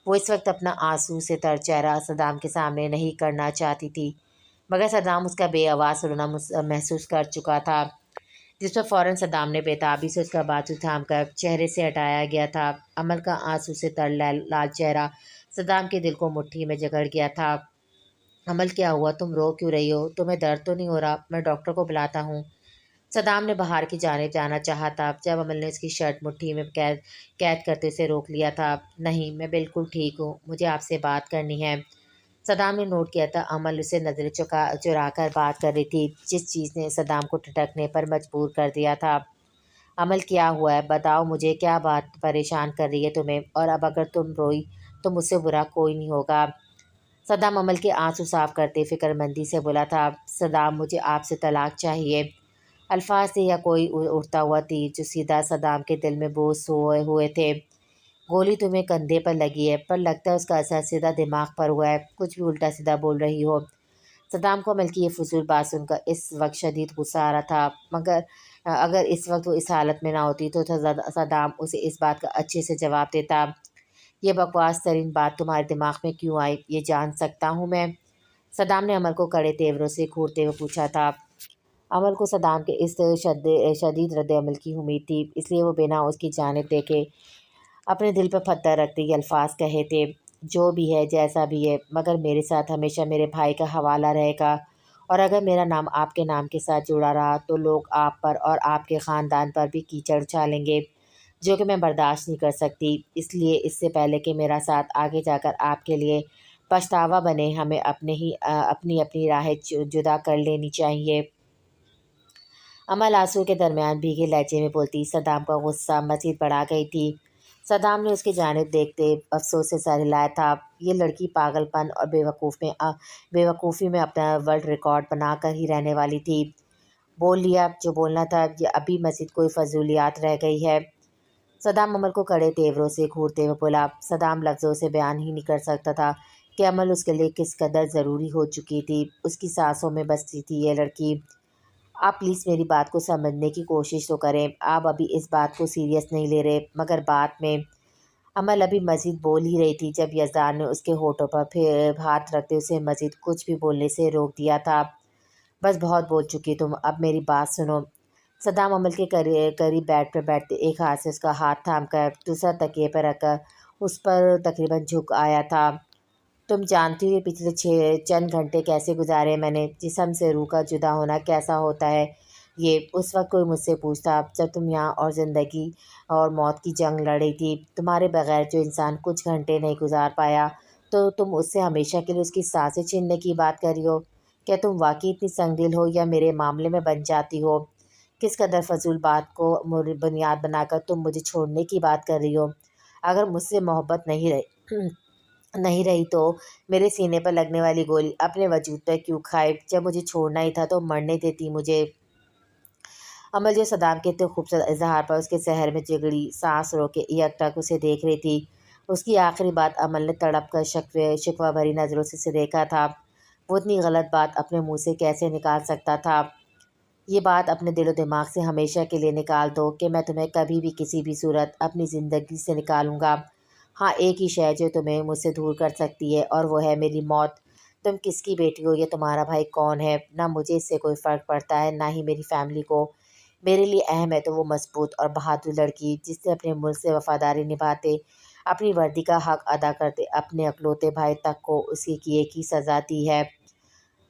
Speaker 1: وہ اس وقت اپنا آنسو سے تر چہرہ صدام کے سامنے نہیں کرنا چاہتی تھی، مگر صدام اس کا بے آواز رونا محسوس کر چکا تھا، جس پر فوراً صدام نے بےتابی سے اس کا بازو تھام کر چہرے سے ہٹایا گیا تھا۔ عمل کا آنسو سے تر لال چہرہ صدام کے دل کو مٹھی میں جکڑ گیا تھا۔ عمل کیا ہوا؟ تم رو کیوں رہی ہو؟ تمہیں درد تو نہیں ہو رہا؟ میں ڈاکٹر کو بلاتا ہوں۔ صدام نے باہر کی جانب جانا چاہا تھا، جب عمل نے اس کی شرٹ مٹھی میں قید کرتے اسے روک لیا تھا۔ نہیں، میں بالکل ٹھیک ہوں، مجھے آپ سے بات کرنی ہے۔ صدام نے نوٹ کیا تھا عمل اسے نظریں چرا کر بات کر رہی تھی، جس چیز نے صدام کو ٹھٹکنے پر مجبور کر دیا تھا۔ عمل کیا ہوا ہے؟ بتاؤ مجھے، کیا بات پریشان کر رہی ہے تمہیں؟ اور اب اگر تم روئی تو مجھ سے برا کوئی نہیں ہوگا۔ صدام عمل کے آنسو صاف کرتے فکر مندی سے بولا تھا۔ صدام، مجھے آپ سے طلاق چاہیے۔ الفاظ تھے یا کوئی اڑتا ہوا تیر جو سیدھا صدام کے دل میں بوس ہوئے تھے۔ گولی تمہیں کندھے پر لگی ہے، پر لگتا ہے اس کا اثر سیدھا دماغ پر ہوا ہے، کچھ بھی الٹا سیدھا بول رہی ہو۔ صدام کو عمل کی یہ فضول بات سن کر اس وقت شدید غصہ آ رہا تھا، مگر اگر اس وقت وہ اس حالت میں نہ ہوتی تو صدام اسے اس بات کا اچھے سے جواب دیتا۔ یہ بکواس ترین بات تمہارے دماغ میں کیوں آئی، یہ جان سکتا ہوں میں؟ صدام نے عمل کو کڑے تیوروں سے گھورتے ہوئے پوچھا تھا۔ عمل کو صدام کے اس شدید رد عمل کی امید تھی، اس لیے وہ بنا اس کی جانب دیکھے اپنے دل پر پتھر رکھتے یہ الفاظ کہے تھے، جو بھی ہے جیسا بھی ہے، مگر میرے ساتھ ہمیشہ میرے بھائی کا حوالہ رہے گا، اور اگر میرا نام آپ کے نام کے ساتھ جڑا رہا تو لوگ آپ پر اور آپ کے خاندان پر بھی کیچڑ اچھالیں گے، جو کہ میں برداشت نہیں کر سکتی۔ اس لیے اس سے پہلے کہ میرا ساتھ آگے جا کر آپ کے لیے پچھتاوا بنے، ہمیں اپنی راہیں جدا کر لینی چاہیے۔ عمل آنسو کے درمیان بھیگے لہجے میں بولتی، صدام کا غصہ مزید بڑھا گئی تھی۔ صدام نے اس کی جانب دیکھتے افسوس سے سر ہلایا تھا۔ یہ لڑکی پاگل پن اور بیوقوفی میں اپنا ورلڈ ریکارڈ بنا کر ہی رہنے والی تھی۔ بول لیا جو بولنا تھا، یہ ابھی مزید کوئی فضولیات رہ گئی ہے؟ صدام عمل کو کڑے تیوروں سے گھورتے ہوئے بولا۔ صدام لفظوں سے بیان ہی نہیں کر سکتا تھا کہ عمل اس کے لیے کس قدر ضروری ہو چکی تھی، اس کی سانسوں میں بستی تھی یہ لڑکی۔ آپ پلیز میری بات کو سمجھنے کی کوشش تو کریں، آپ ابھی اس بات کو سیریس نہیں لے رہے، مگر بعد میں۔ عمل ابھی مزید بول ہی رہی تھی جب یزدان نے اس کے ہونٹوں پر پھر ہاتھ رکھتے اسے مزید کچھ بھی بولنے سے روک دیا تھا۔ بس بہت بول چکی تم، اب میری بات سنو۔ صدام عمل کے قریب بیڈ پر بیٹھتے ایک ہاتھ سے اس کا ہاتھ تھام کر دوسرا تکیے پر رکھ کر اس پر تقریباً جھک آیا تھا۔ تم جانتی ہو یہ پچھلے چند گھنٹے کیسے گزارے میں نے، جسم سے روح کا جدا ہونا کیسا ہوتا ہے یہ اس وقت کوئی مجھ سے پوچھتا جب تم یہاں اور زندگی اور موت کی جنگ لڑ رہی تھی، تمہارے بغیر جو انسان کچھ گھنٹے نہیں گزار پایا تو تم اس سے ہمیشہ کے لیے اس کی سانسیں چھیننے کی بات کر رہی ہو؟ کیا تم واقعی اتنی سنگ دل ہو یا میرے معاملے میں بن جاتی ہو؟ کس قدر فضول بات کو بنیاد بنا کر تم مجھے چھوڑنے کی بات کر رہی ہو؟ اگر مجھ سے محبت نہیں رہی تو میرے سینے پر لگنے والی گولی اپنے وجود پر کیوں کھائے؟ جب مجھے چھوڑنا ہی تھا تو مرنے دیتی مجھے۔ عمل جو صدام کے اتنے خوبصورت اظہار پر اس کے سحر میں جگڑی سانس رو کے یک ٹک اسے دیکھ رہی تھی، اس کی آخری بات عمل نے تڑپ کر شکوہ بھری نظروں سے اسے دیکھا تھا۔ وہ اتنی غلط بات اپنے منہ سے کیسے نکال سکتا تھا؟ یہ بات اپنے دل و دماغ سے ہمیشہ کے لیے نکال دو کہ میں تمہیں کبھی بھی کسی بھی صورت اپنی زندگی سے نکالوں گا۔ ہاں، ایک ہی شے جو تمہیں مجھ سے دور کر سکتی ہے، اور وہ ہے میری موت۔ تم کس کی بیٹی ہو یا تمہارا بھائی کون ہے، نہ مجھے اس سے کوئی فرق پڑتا ہے، نہ ہی میری فیملی کو۔ میرے لیے اہم ہے تو وہ مضبوط اور بہادر لڑکی جس نے اپنے ملک سے وفاداری نبھاتے، اپنی وردی کا حق ادا کرتے اپنے اکلوتے بھائی تک کو اس کے کیے کی سزا دی ہے۔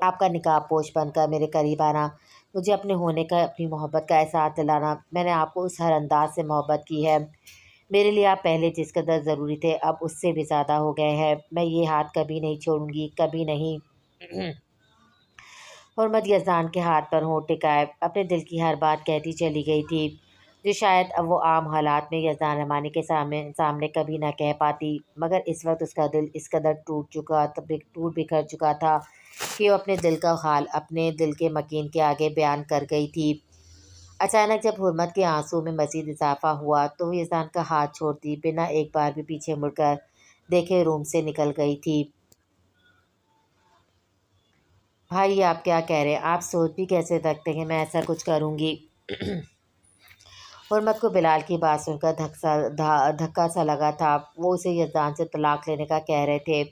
Speaker 1: آپ کا نقاب پوش بن کر میرے قریب آنا، مجھے اپنے ہونے کا، اپنی محبت کا احساس دلانا۔ میں نے آپ کو اس ہر انداز سے محبت کی ہے۔ میرے لیے آپ پہلے جس قدر ضروری تھے اب اس سے بھی زیادہ ہو گئے ہیں۔ میں یہ ہاتھ کبھی نہیں چھوڑوں گی، کبھی نہیں۔ حرمت یزدان کے ہاتھ پر ہونٹ ٹکائے اپنے دل کی ہر بات کہتی چلی گئی تھی، جو شاید اب وہ عام حالات میں یزدان رحمانی کے سامنے کبھی نہ کہہ پاتی، مگر اس وقت اس کا دل اس قدر ٹوٹ بکھر چکا تھا کہ وہ اپنے دل کا حال اپنے دل کے مکین کے آگے بیان کر گئی تھی۔ اچانک جب حرمت کے آنسو میں مزید اضافہ ہوا تو وہ یزدان کا ہاتھ چھوڑتی بنا ایک بار بھی پیچھے مڑ کر دیکھے روم سے نکل گئی تھی۔ بھائی آپ کیا کہہ رہے ہیں؟ آپ سوچ بھی کیسے سکتے ہیں میں ایسا کچھ کروں گی؟ حرمت کو بلال کی بات سن کر دھکا سا لگا تھا۔ وہ اسے یزدان سے طلاق لینے کا کہہ رہے تھے۔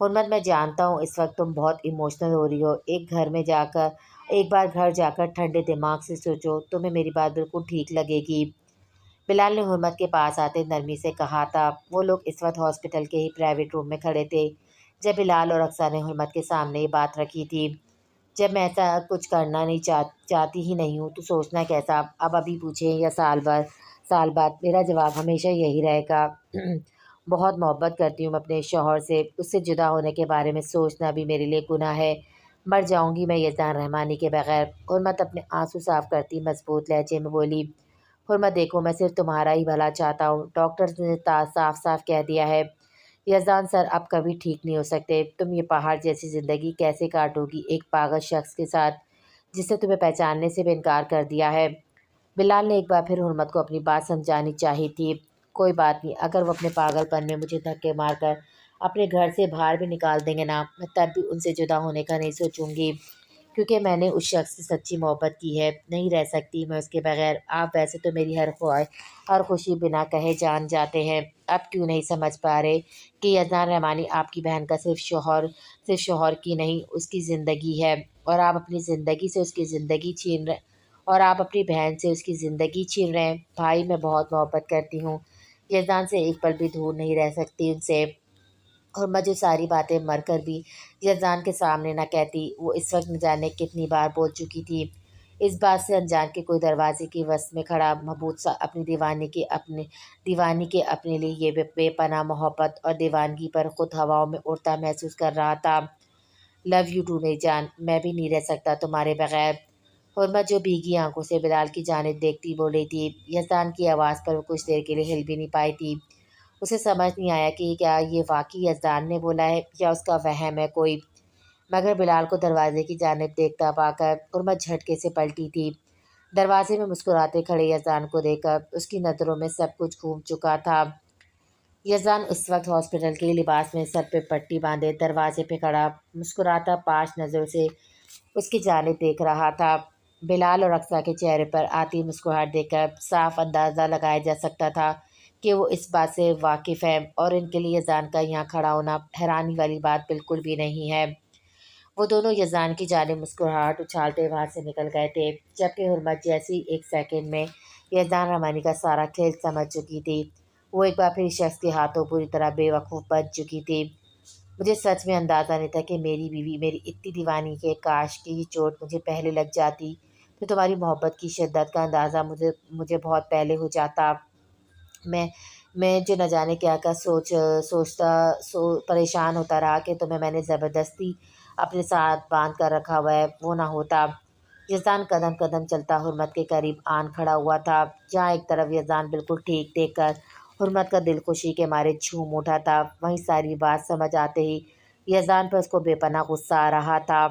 Speaker 1: حرمت میں جانتا ہوں اس وقت تم بہت ایموشنل ہو رہی ہو، ایک بار گھر جا کر ٹھنڈے دماغ سے سوچو، تمہیں میری بات بالکل ٹھیک لگے گی۔ بلال نے حرمت کے پاس آتے نرمی سے کہا تھا۔ وہ لوگ اس وقت ہاسپٹل کے ہی پرائیویٹ روم میں کھڑے تھے جب بلال اور رقصہ نے حرمت کے سامنے یہ بات رکھی تھی۔ جب میں ایسا کچھ کرنا نہیں چاہتی ہی نہیں ہوں تو سوچنا کیسا؟ اب ابھی پوچھیں یا سال بعد، میرا جواب ہمیشہ یہی رہے گا۔ بہت محبت کرتی ہوں میں اپنے شوہر سے، اس سے جدا ہونے کے بارے میں سوچنا بھی میرے لیے گناہ ہے۔ مر جاؤں گی میں یزدان رحمانی کے بغیر۔ حرمت اپنے آنسو صاف کرتی مضبوط لہجے میں بولی۔ حرمت دیکھو، میں صرف تمہارا ہی بھلا چاہتا ہوں، ڈاکٹر نے صاف کہہ دیا ہے۔ یزدان سر اب کبھی ٹھیک نہیں ہو سکتے۔ تم یہ پہاڑ جیسی زندگی کیسے کاٹو گی ایک پاگل شخص کے ساتھ جس نے تمہیں پہچاننے سے بھی انکار کر دیا ہے؟ بلال نے ایک بار پھر حرمت کو اپنی بات سمجھانی چاہی تھی۔ کوئی بات نہیں، اگر وہ اپنے پاگل پن میں مجھے دھکے مار کر اپنے گھر سے باہر بھی نکال دیں گے نا، میں تب بھی ان سے جدا ہونے کا نہیں سوچوں گی، کیونکہ میں نے اس شخص سے سچی محبت کی ہے، نہیں رہ سکتی میں اس کے بغیر۔ آپ ویسے تو میری ہر خوشی بنا کہے جان جاتے ہیں، اب کیوں نہیں سمجھ پا رہے کہ یزدان رحمانی آپ کی بہن کا صرف شوہر کی نہیں، اس کی زندگی ہے، اور آپ اپنی زندگی سے اس کی زندگی چھین رہے اور آپ اپنی بہن سے اس کی زندگی چھین رہے ہیں۔ بھائی میں بہت محبت کرتی ہوں، یزدان سے ایک پل بھی دور نہیں رہ سکتی ان سے۔ اور میں جو ساری باتیں مر کر بھی یزدان کے سامنے نہ کہتی، وہ اس وقت نہ جانے کتنی بار بول چکی تھی۔ اس بات سے انجان کے کوئی دروازے کی وسط میں کھڑا مبہوت سا اپنی دیوانی کے اپنے لیے یہ بے پناہ محبت اور دیوانگی پر خود ہواؤں میں اڑتا محسوس کر رہا تھا۔ لو یو ٹو میری جان، میں بھی نہیں رہ سکتا تمہارے بغیر۔ حرمت جو بھیگی آنکھوں سے بلال کی جانب دیکھتی بول رہی تھی۔ یزدان کی آواز پر وہ کچھ دیر کے لیے ہل بھی نہیں پائی تھی۔ اسے سمجھ نہیں آیا کہ کیا یہ واقعی یزدان نے بولا ہے یا اس کا وہم ہے کوئی، مگر بلال کو دروازے کی جانب دیکھتا پا کر حرمت جھٹکے سے پلٹی تھی۔ دروازے میں مسکراتے کھڑے یزدان کو دیکھ کر اس کی نظروں میں سب کچھ گھوم چکا تھا۔ یزدان اس وقت ہاسپٹل کے لباس میں سر پہ پٹی باندھے دروازے پہ کھڑا مسکراتا 5 نظروں سے اس کی جانب دیکھ رہا تھا۔ بلال اور رقصہ کے چہرے پر آتی مسکراہٹ دیکھ کر صاف اندازہ لگایا جا سکتا تھا کہ وہ اس بات سے واقف ہے، اور ان کے لیے یزدان کا یہاں کھڑا ہونا حیرانی والی بات بالکل بھی نہیں ہے۔ وہ دونوں یزدان کی جانب مسکراہٹ اچھالتے وہاں سے نکل گئے تھے، جبکہ حرمت جیسی ایک سیکنڈ میں یزدان رحمانی کا سارا کھیل سمجھ چکی تھی، وہ ایک بار پھر اس شخص کے ہاتھوں پوری طرح بے وقوف بن چکی تھی۔ مجھے سچ میں اندازہ نہیں تھا کہ میری بیوی میری اتنی دیوانی کہ کاش کہ یہ چوٹ مجھے پہلے لگ جاتی تو تمہاری محبت کی شدت کا اندازہ مجھے بہت پہلے ہو جاتا۔ میں جو نہ جانے کیا سوچتا پریشان ہوتا رہا کہ تمہیں میں نے زبردستی اپنے ساتھ باندھ کر رکھا ہوا ہے، وہ نہ ہوتا۔ یزدان قدم قدم چلتا حرمت کے قریب آن کھڑا ہوا تھا، جہاں ایک طرف یزدان بالکل ٹھیک دیکھ کر حرمت کا دل خوشی کے مارے جھوم اٹھا تھا، وہیں ساری بات سمجھ آتے ہی یزدان پر اس کو بے پناہ غصہ آ رہا تھا۔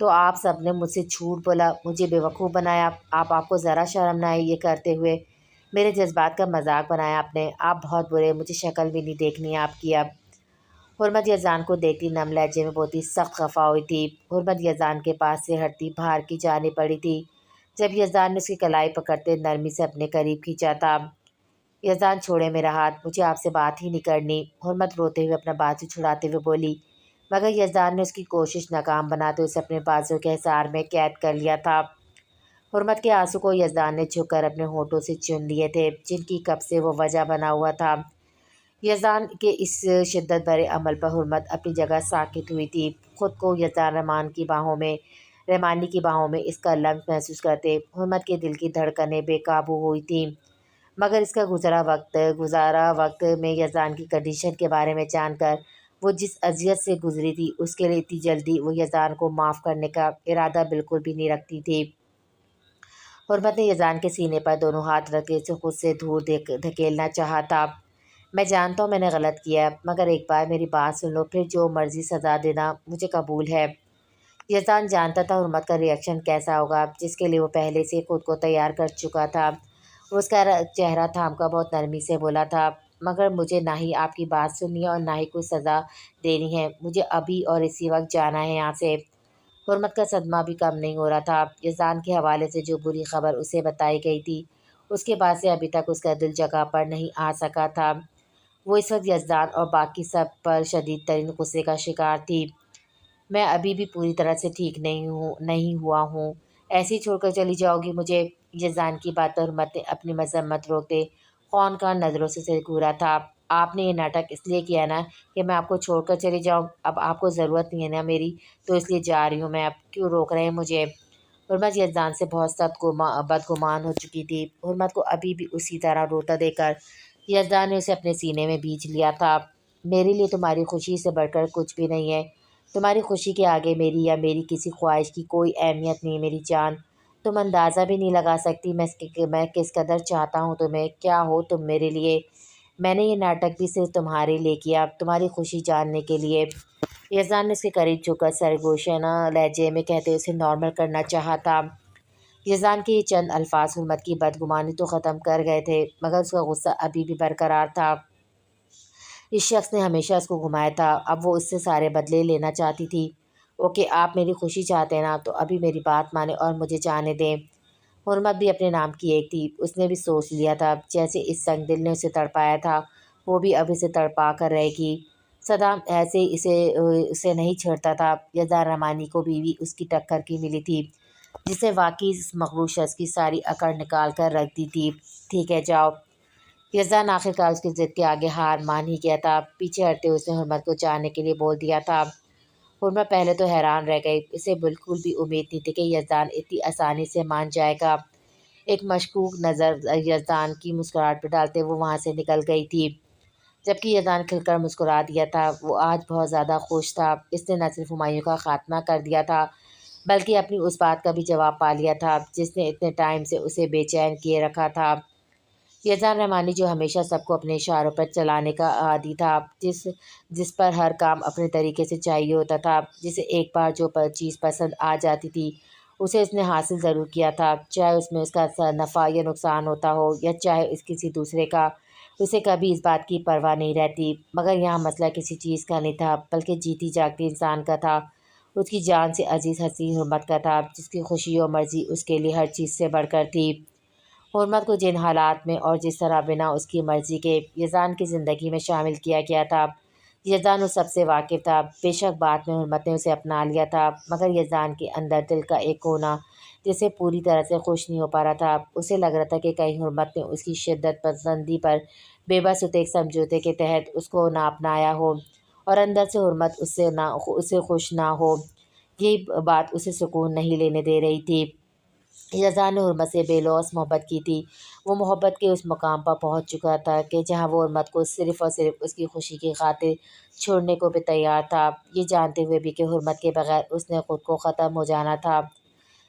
Speaker 1: تو آپ سب نے مجھ سے جھوٹ بولا، مجھے بیوقوف بنایا، آپ کو ذرا شرم نہ آئی یہ کرتے ہوئے؟ میرے جذبات کا مذاق بنایا آپ نے، آپ بہت برے، مجھے شکل بھی نہیں دیکھنی آپ کی اب۔ حرمت یزدان کو دیکھتی نم لہجے میں بہت ہی سخت خفا ہوئی تھی۔ حرمت یزدان کے پاس سے ہٹتی باہر کی جانب پڑی تھی جب یزدان نے اس کی کلائی پکڑتے نرمی سے اپنے قریب کھینچا تھا۔ یزدان چھوڑے میرا ہاتھ، مجھے آپ سے بات ہی نہیں کرنی، حرمت روتے ہوئے اپنا بازو چھڑاتے ہوئے بولی، مگر یزدان نے اس کی کوشش ناکام بناتے اسے اپنے بازو کے حصار میں قید کر لیا تھا۔ حرمت کے آنسو کو یزدان نے جھک کر اپنے ہونٹوں سے چن لیے تھے، جن کی کب سے وہ وجہ بنا ہوا تھا۔ یزدان کے اس شدت بھرے عمل پر حرمت اپنی جگہ ساکت ہوئی تھی۔ خود کو یزدان رحمانی کی باہوں میں اس کا لمس محسوس کرتے حرمت کے دل کی دھڑکنیں بے قابو ہوئی تھیں۔ مگر اس کا گزارا وقت میں یزدان کی کنڈیشن کے بارے میں جان کر وہ جس اذیت سے گزری تھی اس کے لیے اتنی جلدی وہ یزدان کو معاف کرنے کا ارادہ بالکل بھی نہیں رکھتی تھی۔ حرمت نے یزدان کے سینے پر دونوں ہاتھ رکھ کے اسے خود سے دور دھکیلنا چاہا تھا۔ میں جانتا ہوں میں نے غلط کیا، مگر ایک بار میری بات سن لو، پھر جو مرضی سزا دینا مجھے قبول ہے۔ یزدان جانتا تھا حرمت کا ریئیکشن کیسا ہوگا، جس کے لیے وہ پہلے سے خود کو تیار کر چکا تھا۔ وہ اس کا چہرہ تھام کر بہت نرمی سے بولا تھا، مگر مجھے نہ ہی آپ کی بات سننی ہے اور نہ ہی کوئی سزا دینی ہے، مجھے ابھی اور اسی وقت جانا ہے یہاں سے۔ حرمت کا صدمہ بھی کم نہیں ہو رہا تھا۔ یزدان کے حوالے سے جو بری خبر اسے بتائی گئی تھی اس کے بعد سے ابھی تک اس کا دل جگہ پر نہیں آ سکا تھا۔ وہ اس وقت یزدان اور باقی سب پر شدید ترین غصے کا شکار تھی۔ میں ابھی بھی پوری طرح سے ٹھیک نہیں ہوا ہوں، ایسے ہی چھوڑ کر چلی جاؤ گی مجھے؟ یزدان کی بات پر حرمت نے اپنی مذمت روکتے خونخوار نظروں سے گھورا تھا۔ آپ نے یہ ناٹک اس لیے کیا نا کہ میں آپ کو چھوڑ کر چلی جاؤں؟ اب آپ کو ضرورت نہیں ہے نا میری، تو اس لیے جا رہی ہوں میں، اب کیوں روک رہے ہیں مجھے؟ حرمت یزدان سے بہت سخت بدگمان ہو چکی تھی۔ حرمت کو ابھی بھی اسی طرح روتا دیکھ کر یزدان نے اسے اپنے سینے میں بیچ لیا تھا۔ میرے لیے تمہاری خوشی سے بڑھ کر کچھ بھی نہیں ہے، تمہاری خوشی کے آگے میری یا میری کسی خواہش کی کوئی اہمیت نہیں میری جان۔ تم اندازہ بھی نہیں لگا سکتی میں کس قدر چاہتا ہوں تمہیں، کیا ہو تم میرے لیے۔ میں نے یہ ناٹک بھی صرف تمہارے لیے کیا، تمہاری خوشی جاننے کے لیے۔ یزدان نے اس کے قریب جھک کر سرگوشانہ لہجے میں کہتے اسے نارمل کرنا چاہا تھا۔ یزدان کے یہ چند الفاظ حرمت کی بدگمانی تو ختم کر گئے تھے، مگر اس کا غصہ ابھی بھی برقرار تھا۔ اس شخص نے ہمیشہ اس کو گھمایا تھا، اب وہ اس سے سارے بدلے لینا چاہتی تھی۔ اوکے، آپ میری خوشی چاہتے ہیں نا، تو ابھی میری بات مانیں اور مجھے جانے دیں۔ حرمت بھی اپنے نام کی ایک تھی، اس نے بھی سوچ لیا تھا جیسے اس سنگ دل نے اسے تڑپایا تھا وہ بھی اب اسے تڑپا کر رہے گی۔ صدام ایسے اسے نہیں چھیڑتا تھا۔ یزدان رحمانی کو بیوی اس کی ٹکر کی ملی تھی جس نے واقعی اس مغرور شخص کی ساری اکڑ نکال کر رکھ دی تھی۔ ٹھیک ہے جاؤ۔ یزدان آخرکار اس کی ضد کے آگے ہار مان ہی گیا تھا۔ پیچھے ہٹتے اس نے حرمت کو جانے کے لیے بول دیا تھا۔ حرمت پہلے تو حیران رہ گئی، اسے بالکل بھی امید نہیں تھی کہ یزدان اتنی آسانی سے مان جائے گا۔ ایک مشکوک نظر یزدان کی مسکراہٹ پہ ڈالتے وہ وہاں سے نکل گئی تھی، جبکہ یزدان کھل کر مسکرا دیا تھا۔ وہ آج بہت زیادہ خوش تھا، اس نے نہ صرف ہمایوں کا خاتمہ کر دیا تھا بلکہ اپنی اس بات کا بھی جواب پا لیا تھا جس نے اتنے ٹائم سے اسے بے چین کیے رکھا تھا۔ یزدان رحمانی جو ہمیشہ سب کو اپنے اشاروں پر چلانے کا عادی تھا، جس پر ہر کام اپنے طریقے سے چاہیے ہوتا تھا، جسے ایک بار جو چیز پسند آ جاتی تھی اسے اس نے حاصل ضرور کیا تھا، چاہے اس میں اس کا نفع یا نقصان ہوتا ہو یا چاہے اس کسی دوسرے کا، اسے کبھی اس بات کی پرواہ نہیں رہتی۔ مگر یہاں مسئلہ کسی چیز کا نہیں تھا بلکہ جیتی جاگتی انسان کا تھا، اس کی جان سے عزیز حسین حرمت کا تھا، جس کی خوشی و مرضی اس کے لیے ہر چیز سے بڑھ کر تھی۔ حرمت کو جن حالات میں اور جس طرح بنا اس کی مرضی کے یزدان کی زندگی میں شامل کیا گیا تھا، یزدان اس سب سے واقف تھا۔ بے شک بعد میں حرمت نے اسے اپنا لیا تھا، مگر یزدان کے اندر دل کا ایک کونا جسے پوری طرح سے خوش نہیں ہو پا رہا تھا۔ اسے لگ رہا تھا کہ کہیں حرمت نے اس کی شدت پسندی پر بے بس ہوتے ایک سمجھوتے کے تحت اس کو نہ اپنایا ہو اور اندر سے حرمت اسے خوش نہ ہو۔ یہی بات اسے سکون نہیں لینے دے رہی تھی۔ یزدان نے حرمت سے بے لوث محبت کی تھی، وہ محبت کے اس مقام پر پہنچ چکا تھا کہ جہاں وہ حرمت کو صرف اور صرف اس کی خوشی کی خاطر چھوڑنے کو بھی تیار تھا، یہ جانتے ہوئے بھی کہ حرمت کے بغیر اس نے خود کو ختم ہو جانا تھا۔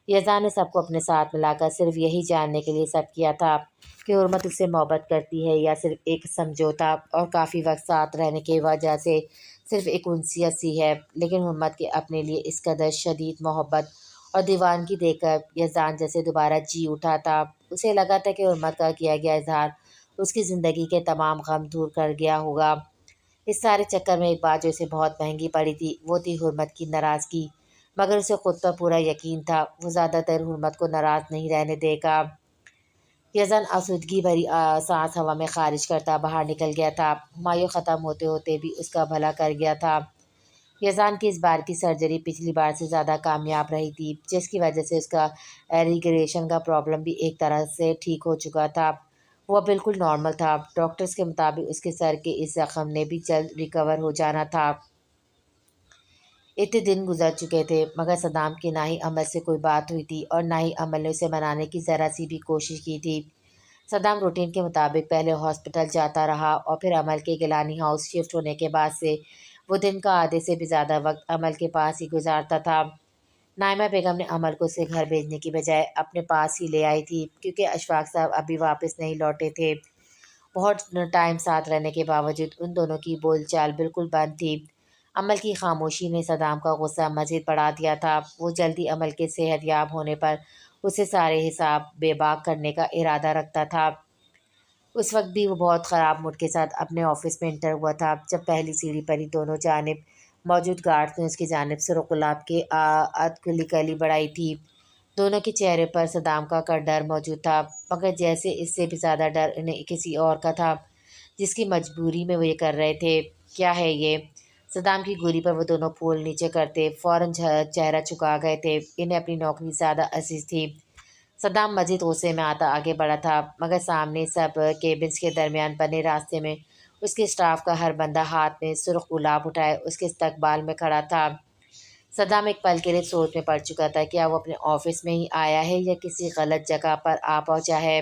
Speaker 1: یزدان نے سب کو اپنے ساتھ ملا کر صرف یہی جاننے کے لیے سب کیا تھا کہ حرمت اس سے محبت کرتی ہے یا صرف ایک سمجھوتا اور کافی وقت ساتھ رہنے کی وجہ سے صرف ایک انسیت سی ہے۔ لیکن حرمت کے اپنے لیے اس قدر شدید محبت اور دیوانگی دیکھ کر یزدان جیسے دوبارہ جی اٹھا تھا۔ اسے لگا تھا کہ حرمت کا کیا گیا اظہار اس کی زندگی کے تمام غم دور کر گیا ہوگا۔ اس سارے چکر میں ایک بات جو اسے بہت مہنگی پڑی تھی وہ تھی حرمت کی ناراضگی، مگر اسے خود پر پورا یقین تھا وہ زیادہ تر حرمت کو ناراض نہیں رہنے دے گا۔ یزدان آسودگی بھری سانس ہوا میں خارج کرتا باہر نکل گیا تھا۔ ہمایوں ختم ہوتے ہوتے بھی اس کا بھلا کر گیا تھا۔ یزدان کی اس بار کی سرجری پچھلی بار سے زیادہ کامیاب رہی تھی، جس کی وجہ سے اس کا ریگریشن کا پرابلم بھی ایک طرح سے ٹھیک ہو چکا تھا۔ وہ بالکل نارمل تھا۔ ڈاکٹرز کے مطابق اس کے سر کے اس زخم نے بھی جلد ریکور ہو جانا تھا۔ اتنے دن گزر چکے تھے مگر صدام کی نہ ہی عمل سے کوئی بات ہوئی تھی اور نہ ہی عمل نے اسے منانے کی ذرا سی بھی کوشش کی تھی۔ صدام روٹین کے مطابق پہلے ہاسپٹل جاتا رہا اور پھر عمل کے گیلانی ہاؤس شفٹ ہونے کے بعد سے وہ دن کا آدھے سے بھی زیادہ وقت عمل کے پاس ہی گزارتا تھا۔ نائمہ بیگم نے عمل کو اسے گھر بھیجنے کی بجائے اپنے پاس ہی لے آئی تھی کیونکہ اشفاق صاحب ابھی واپس نہیں لوٹے تھے۔ بہت ٹائم ساتھ رہنے کے باوجود ان دونوں کی بول چال بالکل بند تھی۔ عمل کی خاموشی نے صدام کا غصہ مزید بڑھا دیا تھا۔ وہ جلدی عمل کے صحت یاب ہونے پر اسے سارے حساب بے باک کرنے کا ارادہ رکھتا تھا۔ اس وقت بھی وہ بہت خراب موڈ کے ساتھ اپنے آفس میں انٹر ہوا تھا جب پہلی سیڑھی پر ہی دونوں جانب موجود گارڈز نے اس کی جانب سرخ گلاب کے کلی کلی بڑھائی تھی۔ دونوں کے چہرے پر صدام کا ڈر موجود تھا مگر جیسے اس سے بھی زیادہ ڈر انہیں کسی اور کا تھا جس کی مجبوری میں وہ یہ کر رہے تھے۔ کیا ہے یہ؟ صدام کی گولی پر وہ دونوں پھول نیچے کرتے فوراً چہرہ چکا گئے تھے۔ انہیں اپنی نوکری زیادہ عزیز تھی۔ صدام مزید غصے میں آتا آگے بڑھا تھا مگر سامنے سب کیبنز کے درمیان بنے راستے میں اس کے اسٹاف کا ہر بندہ ہاتھ میں سرخ گلاب اٹھائے اس کے استقبال میں کھڑا تھا۔ صدام ایک پل کے لیے سوچ میں پڑ چکا تھا کیا وہ اپنے آفس میں ہی آیا ہے یا کسی غلط جگہ پر آ پہنچا ہے۔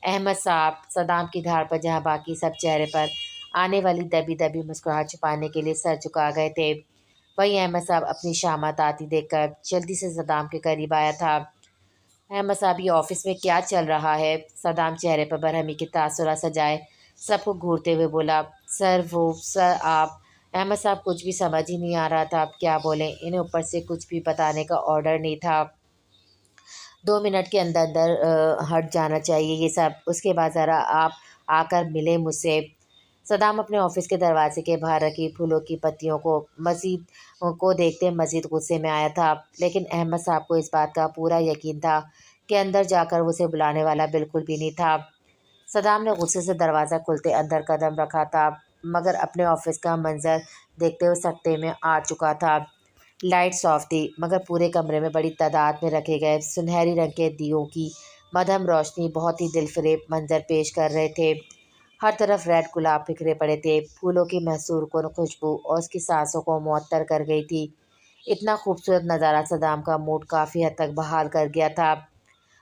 Speaker 1: احمد صاحب، صدام کی دھار پر جہاں باقی سب چہرے پر آنے والی دبی دبی مسکراہٹ چھپانے کے لیے سر جھکا گئے تھے، وہیں احمد صاحب اپنی شامت آتی دیکھ کر جلدی سے صدام کے قریب آیا تھا۔ احمد صاحب، یہ آفس میں کیا چل رہا ہے؟ صدام چہرے پر برہمی کے تاثرات سجائے سب کو گھورتے ہوئے بولا۔ سر آپ۔ احمد صاحب کچھ بھی سمجھ ہی نہیں آ رہا تھا اب کیا بولیں۔ انہیں اوپر سے کچھ بھی بتانے کا آرڈر نہیں تھا۔ 2 منٹ کے اندر اندر ہٹ جانا چاہیے یہ سب، اس کے بعد ذرا آپ آ کر ملیں مجھ سے۔ صدام اپنے آفس کے دروازے کے باہر رکھی پھولوں کی پتیوں کو دیکھتے مزید غصے میں آیا تھا، لیکن احمد صاحب کو اس بات کا پورا یقین تھا کہ اندر جا کر وہ اسے بلانے والا بالکل بھی نہیں تھا۔ صدام نے غصے سے دروازہ کھلتے اندر قدم رکھا تھا مگر اپنے آفس کا منظر دیکھتے وہ سکتے میں آ چکا تھا۔ لائٹس آف تھی مگر پورے کمرے میں بڑی تعداد میں رکھے گئے سنہری رنگ کے دیوں کی مدھم روشنی بہت ہی دل فریب منظر پیش کر رہے تھے۔ ہر طرف ریڈ گلاب بکھرے پڑے تھے، پھولوں کی محصور کن خوشبو اور اس کی سانسوں کو معطر کر گئی تھی۔ اتنا خوبصورت نظارہ صدام کا موڈ کافی حد تک بحال کر گیا تھا۔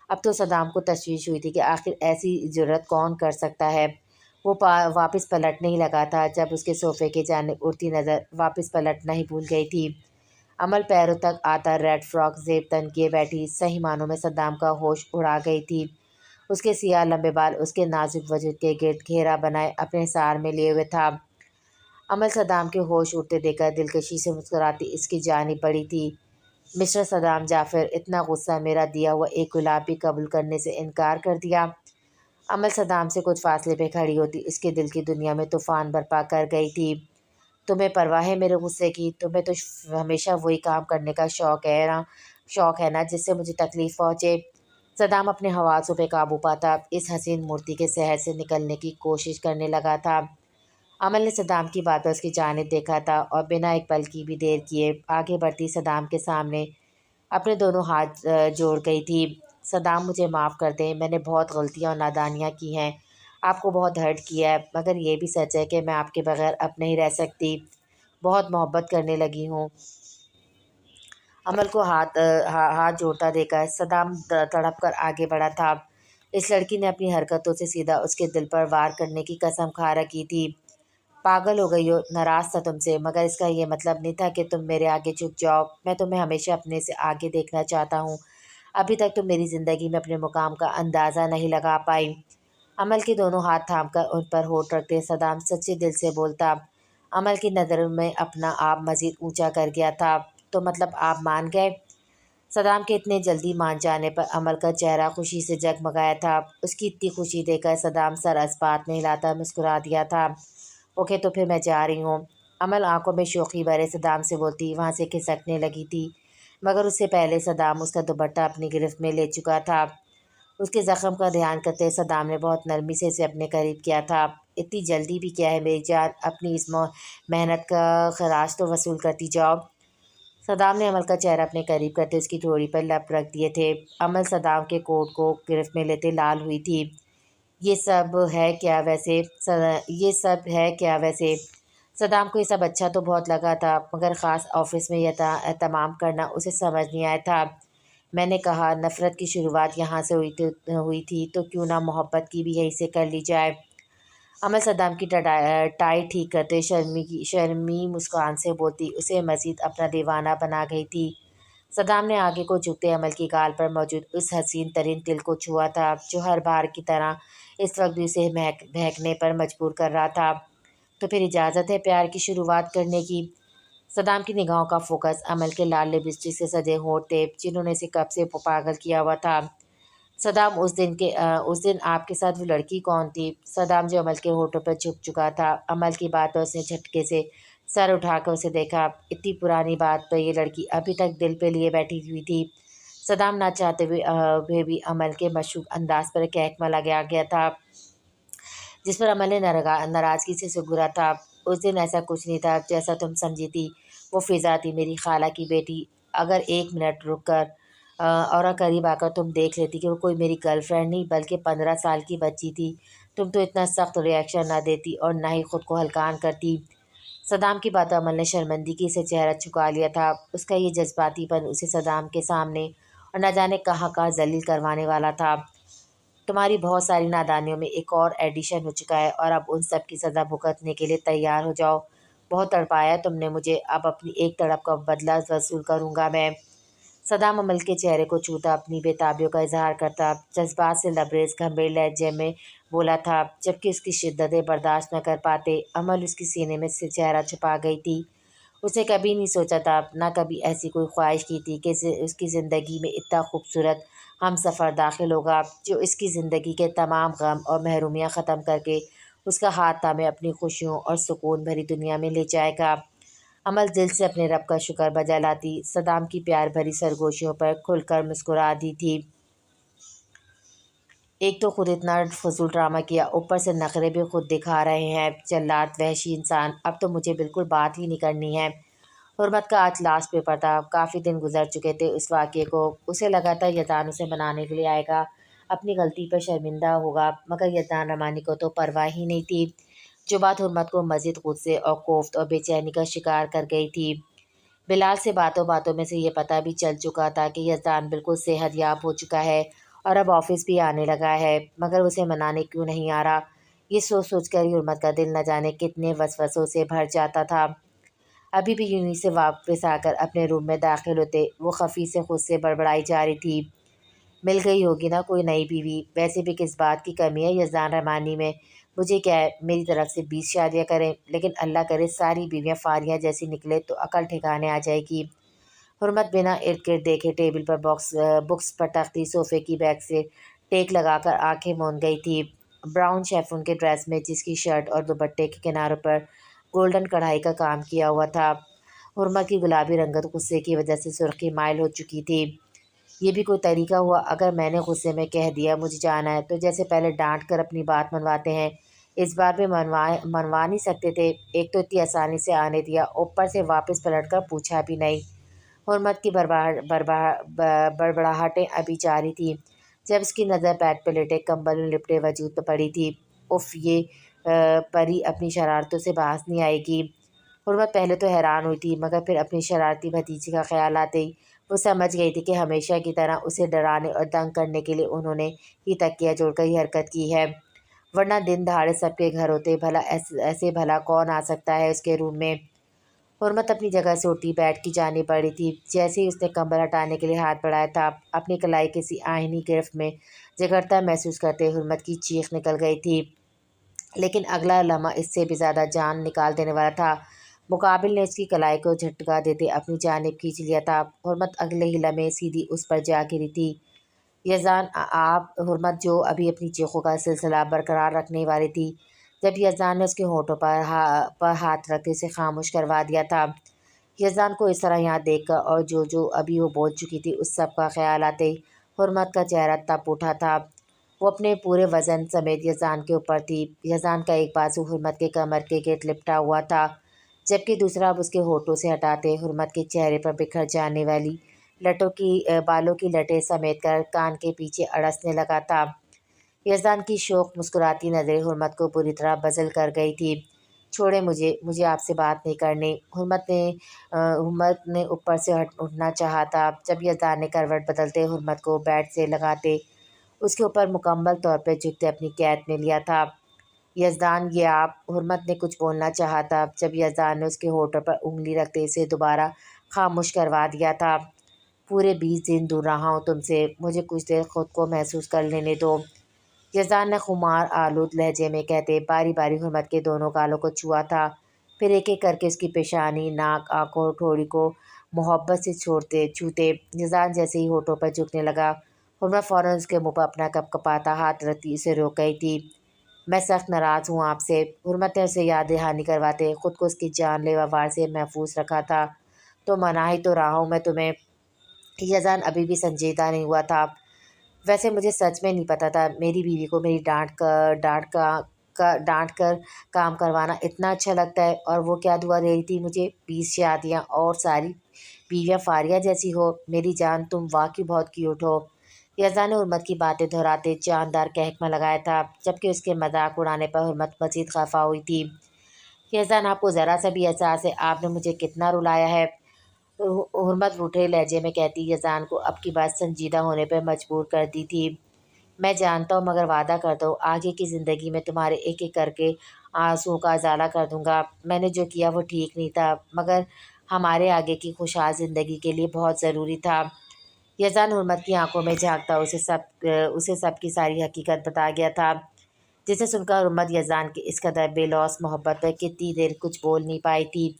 Speaker 1: اب تو صدام کو تشویش ہوئی تھی کہ آخر ایسی جرأت کون کر سکتا ہے۔ وہ واپس پلٹنے ہی لگا تھا جب اس کے صوفے کی جانب اڑتی نظر واپس پلٹنا ہی بھول گئی تھی۔ عمل پیروں تک آتا ریڈ فراک زیب تن کیے بیٹھی صحیح معنوں میں صدام کا ہوش اڑا گئی تھی۔ اس کے سیاہ لمبے بال اس کے نازک وجود کے گرد گھیرا بنائے اپنے حصار میں لیے ہوئے تھا۔ عمل صدام کے ہوش اڑتے دیکھ کر دلکشی سے مسکراتی اس کی جانب بڑھی تھی۔ مسٹر صدام جعفر، اتنا غصہ میرا دیا ہوا ایک گلاب بھی قبول کرنے سے انکار کر دیا۔ عمل صدام سے کچھ فاصلے پہ کھڑی ہوتی اس کے دل کی دنیا میں طوفان برپا کر گئی تھی۔ تمہیں پرواہ ہے میرے غصے کی؟ تمہیں تو ہمیشہ وہی کام کرنے کا شوق ہے نا جس سے مجھے تکلیف پہنچے۔ صدام اپنے حواسوں پہ قابو پاتا اس حسین مورتی کے سحر سے نکلنے کی کوشش کرنے لگا تھا۔ عمل نے صدام کی بات پر اس کی جانب دیکھا تھا اور بنا ایک پل کی بھی دیر کیے آگے بڑھتی صدام کے سامنے اپنے دونوں ہاتھ جوڑ گئی تھی۔ صدام، مجھے معاف کر دیں، میں نے بہت غلطیاں اور نادانیاں کی ہیں، آپ کو بہت ہرٹ کیا ہے، مگر یہ بھی سچ ہے کہ میں آپ کے بغیر اب نہیں رہ سکتی، بہت محبت کرنے لگی ہوں۔ عمل کو ہاتھ جوڑتا دیکھ کر صدام تڑپ کر آگے بڑھا تھا۔ اس لڑکی نے اپنی حرکتوں سے سیدھا اس کے دل پر وار کرنے کی قسم کھا رکھی تھی۔ پاگل ہو گئی ہو؟ ناراض تھا تم سے مگر اس کا یہ مطلب نہیں تھا کہ تم میرے آگے جھک جاؤ۔ میں تمہیں ہمیشہ اپنے سے آگے دیکھنا چاہتا ہوں۔ ابھی تک تم میری زندگی میں اپنے مقام کا اندازہ نہیں لگا پائی۔ عمل کے دونوں ہاتھ تھام کر ان پر ہونٹ رکھتے صدام سچے دل سے بولتا۔ عمل کی نظروں میں اپنا آپ مزید اونچا کر گیا تھا۔ تو مطلب آپ مان گئے؟ صدام کے اتنے جلدی مان جانے پر عمل کا چہرہ خوشی سے جگمگایا تھا۔ اس کی اتنی خوشی دیکھ کر صدام سر اسبات میں ہلاتا مسکرا دیا تھا۔ اوکے، تو پھر میں جا رہی ہوں۔ عمل آنکھوں میں شوخی بھرے صدام سے بولتی وہاں سے کھسکنے لگی تھی مگر اس سے پہلے صدام اس کا دوپٹہ اپنی گرفت میں لے چکا تھا۔ اس کے زخم کا دھیان کرتے صدام نے بہت نرمی سے اسے اپنے قریب کیا تھا۔ اتنی جلدی بھی کیا ہے میری جان، اپنی اس محنت کا خراج تو وصول کرتی جاؤ۔ صدام نے عمل کا چہرہ اپنے قریب کرتے اس کی ٹھوڑی پر لب رکھ دیے تھے۔ عمل صدام کے کوٹ کو گرفت میں لیتے لال ہوئی تھی۔ یہ سب ہے کیا ویسے یہ سب ہے کیا ویسے صدام کو یہ سب اچھا تو بہت لگا تھا، مگر خاص آفس میں یہ اہتمام کرنا اسے سمجھ نہیں آیا تھا۔ میں نے کہا نفرت کی شروعات یہاں سے ہوئی تھی تو کیوں نہ محبت کی بھی یہیں سے کر لی جائے۔ عمل صدام کی ٹائی ٹھیک کرتے شرمی مسکان سے بولتی اسے مزید اپنا دیوانہ بنا گئی تھی۔ صدام نے آگے کو جھکتے عمل کی گال پر موجود اس حسین ترین تل کو چھوا تھا جو ہر بار کی طرح اس وقت بھی اسے بہکنے پر مجبور کر رہا تھا۔ تو پھر اجازت ہے پیار کی شروعات کرنے کی؟ صدام کی نگاہوں کا فوکس عمل کے لال لپسٹک سے سجے ہونٹ تھے جنہوں نے اسے کب سے پاگل کیا ہوا تھا۔ صدام اس دن آپ کے ساتھ وہ لڑکی کون تھی؟ صدام جو عمل کے ہونٹوں پر جھک چکا تھا، عمل کی بات پر اس نے جھٹکے سے سر اٹھا کر اسے دیکھا۔ اتنی پرانی بات پر یہ لڑکی ابھی تک دل پہ لیے بیٹھی ہوئی تھی۔ صدام نہ چاہتے ہوئے بھی عمل کے مشکوک انداز پر ایک ایکما لگا گیا تھا جس پر عمل نے ناراضگی سے سگڑا تھا۔ اس دن ایسا کچھ نہیں تھا جیسا تم سمجھی تھی، وہ فضا تھی میری خالہ کی بیٹی۔ اگر ایک منٹ رک کر اور قریب آ کر تم دیکھ لیتی کہ وہ کوئی میری گرل فرینڈ نہیں بلکہ 15 سال کی بچی تھی، تم تو اتنا سخت ریئیکشن نہ دیتی اور نہ ہی خود کو ہلکان کرتی۔ صدام کی باتوں عمل نے شرمندگی سے چہرہ جھکا لیا تھا۔ اس کا یہ جذباتی پن اسے صدام کے سامنے اور نہ جانے کہاں ذلیل کروانے والا تھا۔ تمہاری بہت ساری نادانیوں میں ایک اور ایڈیشن ہو چکا ہے اور اب ان سب کی سزا بھگتنے کے لیے تیار ہو جاؤ۔ بہت تڑپایا تم نے مجھے، اب اپنی ایک تڑپ کا بدلہ وصول کروں گا میں۔ صدام عمل کے چہرے کو چھوتا اپنی بے تابیوں کا اظہار کرتا جذبات سے لبریز گھمبیر لہجے میں بولا تھا، جبکہ اس کی شدتیں برداشت نہ کر پاتے عمل اس کی سینے میں سے چہرہ چھپا گئی تھی۔ اس نے کبھی نہیں سوچا تھا، نہ کبھی ایسی کوئی خواہش کی تھی کہ اس کی زندگی میں اتنا خوبصورت ہم سفر داخل ہوگا جو اس کی زندگی کے تمام غم اور محرومیاں ختم کر کے اس کا ہاتھ تھامے اپنی خوشیوں اور سکون بھری دنیا میں لے جائے گا۔ عمل دل سے اپنے رب کا شکر بجا لاتی، صدام کی پیار بھری سرگوشیوں پر کھل کر مسکرا دی تھی۔ ایک تو خود اتنا فضول ڈرامہ کیا، اوپر سے نخرے بھی خود دکھا رہے ہیں، جلاد وحشی انسان، اب تو مجھے بالکل بات ہی نہیں کرنی ہے۔ حرمت کا آج لاسٹ پیپر تھا، کافی دن گزر چکے تھے اس واقعے کو۔ اسے لگا تھا یزدان اسے منانے کے لیے آئے گا، اپنی غلطی پر شرمندہ ہوگا، مگر یزدان رحمانی کو تو پرواہ ہی نہیں تھی، جو بات حرمت کو مزید غصے اور کوفت اور بے چینی کا شکار کر گئی تھی۔ بلال سے باتوں باتوں میں سے یہ پتہ بھی چل چکا تھا کہ یزدان بالکل صحت یاب ہو چکا ہے اور اب آفس بھی آنے لگا ہے، مگر اسے منانے کیوں نہیں آ رہا؟ یہ سوچ سوچ کر ہی حرمت کا دل نہ جانے کتنے وسوسوں سے بھر جاتا تھا۔ ابھی بھی یونی سے واپس آ کر اپنے روم میں داخل ہوتے وہ خفی سے خود سے بڑبڑائی جا رہی تھی، مل گئی ہوگی نا کوئی نئی بیوی، ویسے بھی کس بات کی کمی ہے یزدان رحمانی میں، مجھے کیا ہے میری طرف سے 20 شادیاں کریں، لیکن اللہ کرے ساری بیویاں فاریاں جیسی نکلے تو عقل ٹھکانے آ جائے گی۔ حرمت بنا ارد گرد دیکھے ٹیبل پر بکس پٹکتی صوفے کی بیک سے ٹیک لگا کر آنکھیں موند گئی تھی۔ براؤن شیفون کے ڈریس میں جس کی شرٹ اور دوپٹے کے کناروں پر گولڈن کڑھائی کا کام کیا ہوا تھا، حرمت کی گلابی رنگت غصے کی وجہ سے سرخی مائل ہو چکی تھی۔ یہ بھی کوئی طریقہ ہوا؟ اگر میں نے غصے میں کہہ دیا مجھے جانا ہے تو جیسے پہلے ڈانٹ کر اپنی بات منواتے ہیں اس بار بھی منوا نہیں سکتے تھے؟ ایک تو اتنی آسانی سے آنے دیا، اوپر سے واپس پلٹ کر پوچھا بھی نہیں۔ حرمت کی بڑبڑاہٹیں ابھی جاری تھیں جب اس کی نظر بیڈ پہ لیٹے کمبل میں لپٹے وجود پہ پڑی تھی۔ اف، یہ پری اپنی شرارتوں سے باز نہیں آئے گی؟ حرمت پہلے تو حیران ہوئی تھی، مگر پھر اپنی شرارتی بھتیجی کا خیال آتے ہی وہ سمجھ گئی تھی کہ ہمیشہ کی طرح اسے ڈرانے اور دنگ کرنے کے لیے انہوں نے ہی تکیہ جوڑ کر یہ حرکت کی ہے، ورنہ دن دہاڑے سب کے گھر ہوتے، بھلا ایسے بھلا کون آ سکتا ہے اس کے روم میں؟ حرمت اپنی جگہ سے اٹھی بیڈ کی جانب بڑھی تھی، جیسے ہی اس نے کمبل ہٹانے کے لیے ہاتھ بڑھایا تھا، اپنی کلائی کسی آہنی گرفت میں جگرتا محسوس کرتے حرمت کی چیخ نکل گئی تھی، لیکن اگلا لمحہ اس سے بھی زیادہ جان نکال دینے والا تھا۔ مقابل نے اس کی کلائی کو جھٹکا دیتے اپنی جانب کھینچ لیا تھا، حرمت اگلے ہی لمحے سیدھی اس پر جا گری تھی۔ یزدان آپ؟ حرمت جو ابھی اپنی چیخوں کا سلسلہ برقرار رکھنے والی تھی، جب یزدان نے اس کے ہونٹوں پر ہاتھ رکھتے اسے خاموش کروا دیا تھا۔ یزدان کو اس طرح یہاں دیکھ کر اور جو ابھی وہ بول چکی تھی اس سب کا خیال آتے ہی حرمت کا چہرہ تپ اٹھا تھا، وہ اپنے پورے وزن سمیت یزدان کے اوپر تھی۔ یزدان کا ایک بازو حرمت کے کمر کے گرد لپٹا ہوا تھا، جبکہ دوسرا اب اس کے ہونٹوں سے ہٹاتے حرمت کے چہرے پر بکھر جانے والی بالوں کی لٹیں سمیٹ کر کان کے پیچھے اڑسنے لگا تھا۔ یزدان کی شوق مسکراتی نظریں حرمت کو بری طرح بدل کر گئی تھی۔ چھوڑے مجھے آپ سے بات نہیں کرنی۔ حرمت نے اوپر سے اٹھنا چاہا تھا جب یزدان نے کروٹ بدلتے حرمت کو بیڈ سے لگاتے اس کے اوپر مکمل طور پہ جھکتے اپنی قید میں لیا تھا۔ یزدان یہ آپ، حرمت نے کچھ بولنا چاہا تھا جب یزدان نے اس کے ہونٹوں پر انگلی رکھتے اسے دوبارہ خاموش کروا دیا تھا۔ پورے 20 دن دور رہا ہوں تم سے، مجھے کچھ دیر خود کو محسوس کر لینے دو، یزدان نے خمار آلود لہجے میں کہتے باری باری حرمت کے دونوں گالوں کو چھوا تھا، پھر ایک ایک کر کے اس کی پیشانی، ناک، آنکھوں اور ٹھوڑی کو محبت سے چھوتے۔ یزدان جیسے ہی ہونٹوں پر جھکنے لگا، حرمت فوراً اس کے منہ پر اپنا کپکپاتا ہاتھ رکھتی اسے روک گئی تھی۔ میں سخت ناراض ہوں آپ سے، حرمت نے اسے یاد دہانی کرواتے خود کو اس کی جان لیوا وار سے محفوظ رکھا تھا۔ تو منا ہی تو رہا ہوں میں تمہیں۔ یزدان ابھی بھی سنجیدہ نہیں ہوا تھا۔ ویسے مجھے سچ میں نہیں پتہ تھا میری بیوی کو میری ڈانٹ کر کام کروانا اتنا اچھا لگتا ہے، اور وہ کیا دعا دے رہی تھی مجھے، 20 شادیاں اور ساری بیویاں فاریہ جیسی ہو۔ میری جان تم واقعی بہت کیوٹ ہو۔ یزدان نے حرمت کی باتیں دہراتے جاندار کہکمہ لگایا تھا، جبکہ اس کے مذاق اڑانے پر حرمت مزید خفا ہوئی تھی۔ یزدان آپ کو ذرا سا بھی احساس ہے آپ نے مجھے کتنا رلایا ہے؟ حرمت روٹھے لہجے میں کہتی، یزدان کو اب کی بات سنجیدہ ہونے پر مجبور کر دی تھی۔ میں جانتا ہوں، مگر وعدہ کرتا ہوں آگے کی زندگی میں تمہارے ایک ایک کر کے آنسوؤں کا ازالہ کر دوں گا۔ میں نے جو کیا وہ ٹھیک نہیں تھا، مگر ہمارے آگے کی خوشحال زندگی کے لیے بہت ضروری تھا۔ یزدان حرمت کی آنکھوں میں جھانکتا اسے سب کی ساری حقیقت بتا گیا تھا، جسے سن کر حرمت یزدان کی اس قدر بے لوث محبت پر کتنی دیر کچھ بول نہیں پائی تھی،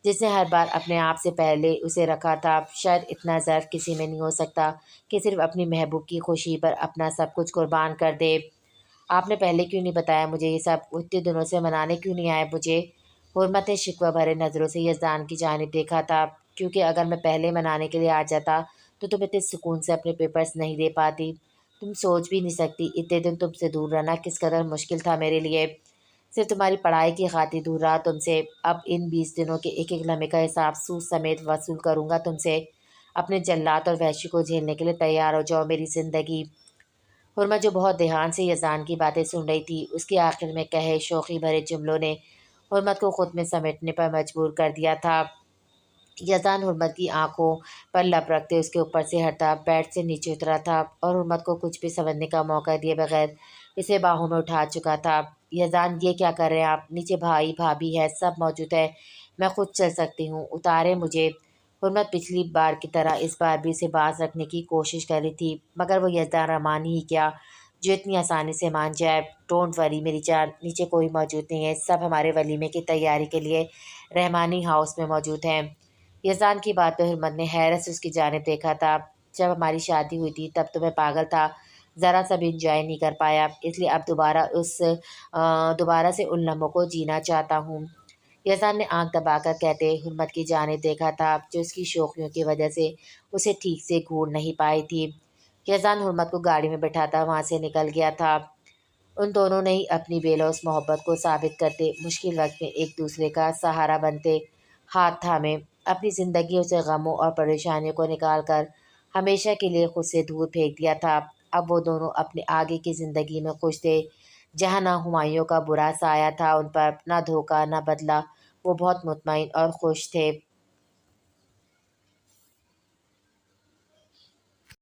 Speaker 1: جس نے ہر بار اپنے آپ سے پہلے اسے رکھا تھا۔ شاید اتنا ظرف کسی میں نہیں ہو سکتا کہ صرف اپنی محبوب کی خوشی پر اپنا سب کچھ قربان کر دے۔ آپ نے پہلے کیوں نہیں بتایا مجھے یہ سب؟ اتنے دنوں سے منانے کیوں نہیں آئے مجھے؟ حرمت نے شکوہ بھرے نظروں سے یزدان کی جانب دیکھا تھا۔ کیونکہ اگر میں پہلے منانے کے لیے آ جاتا تو تم اتنے سکون سے اپنے پیپرز نہیں دے پاتی۔ تم سوچ بھی نہیں سکتی اتنے دن تم سے دور رہنا کس قدر مشکل تھا میرے لیے۔ صرف تمہاری پڑھائی کی خاطر دور رہا تم سے، اب ان 20 دنوں کے ایک ایک لمحے کا حساب سود سمیت وصول کروں گا تم سے۔ اپنے جلات اور وحشی کو جھیلنے کے لیے تیار ہو جاؤ میری زندگی۔ حرمت جو بہت دھیان سے یزدان کی باتیں سن رہی تھی، اس کے آخر میں کہے شوخی بھرے جملوں نے حرمت کو خود میں سمیٹنے پر مجبور کر دیا تھا۔ یزدان حرمت کی آنکھوں پر لب رکھتے اس کے اوپر سے ہٹا بیڈ سے نیچے اترا تھا اور حرمت کو کچھ بھی سمجھنے کا موقع دیے بغیر اسے باہوں میں اٹھا چکا تھا۔ یزدان یہ کیا کر رہے ہیں آپ؟ نیچے بھائی بھابھی ہے، سب موجود ہے، میں خود چل سکتی ہوں، اتارے مجھے۔ حرمت پچھلی بار کی طرح اس بار بھی اسے باز رکھنے کی کوشش کر رہی تھی، مگر وہ یزدان رحمانی ہی کیا جو اتنی آسانی سے مان جائے۔ ڈونٹ وری میری جان، نیچے کوئی موجود نہیں ہے، سب ہمارے ولیمے کی تیاری کے لیے رحمانی ہاؤس میں موجود ہیں۔ یزدان کی بات پہ حرمت نے حیرت سے اس کی جانب دیکھا تھا۔ جب ہماری شادی ہوئی تھی تب تو میں پاگل تھا، ذرا سا بھی انجوائے نہیں کر پایا، اس لیے اب دوبارہ سے ان لمحوں کو جینا چاہتا ہوں۔ یزدان نے آنکھ دبا کر کہتے حرمت کی جانب دیکھا تھا، جو اس کی شوخیوں کی وجہ سے اسے ٹھیک سے گھور نہیں پائی تھی۔ یزدان حرمت کو گاڑی میں بٹھاتا وہاں سے نکل گیا تھا۔ ان دونوں نے ہی اپنی بے لوث محبت کو ثابت کرتے مشکل وقت میں ایک دوسرے کا سہارا بنتے ہاتھ تھامے اپنی زندگیوں سے غموں اور پریشانیوں کو نکال کر ہمیشہ کے لیے خود سے دور پھینک دیا تھا۔ اب وہ دونوں اپنے آگے کی زندگی میں خوش تھے، جہاں نہ ہمایوں کا برا سایہ تھا ان پر، نہ دھوکہ، نہ بدلہ، وہ بہت مطمئن اور خوش تھے۔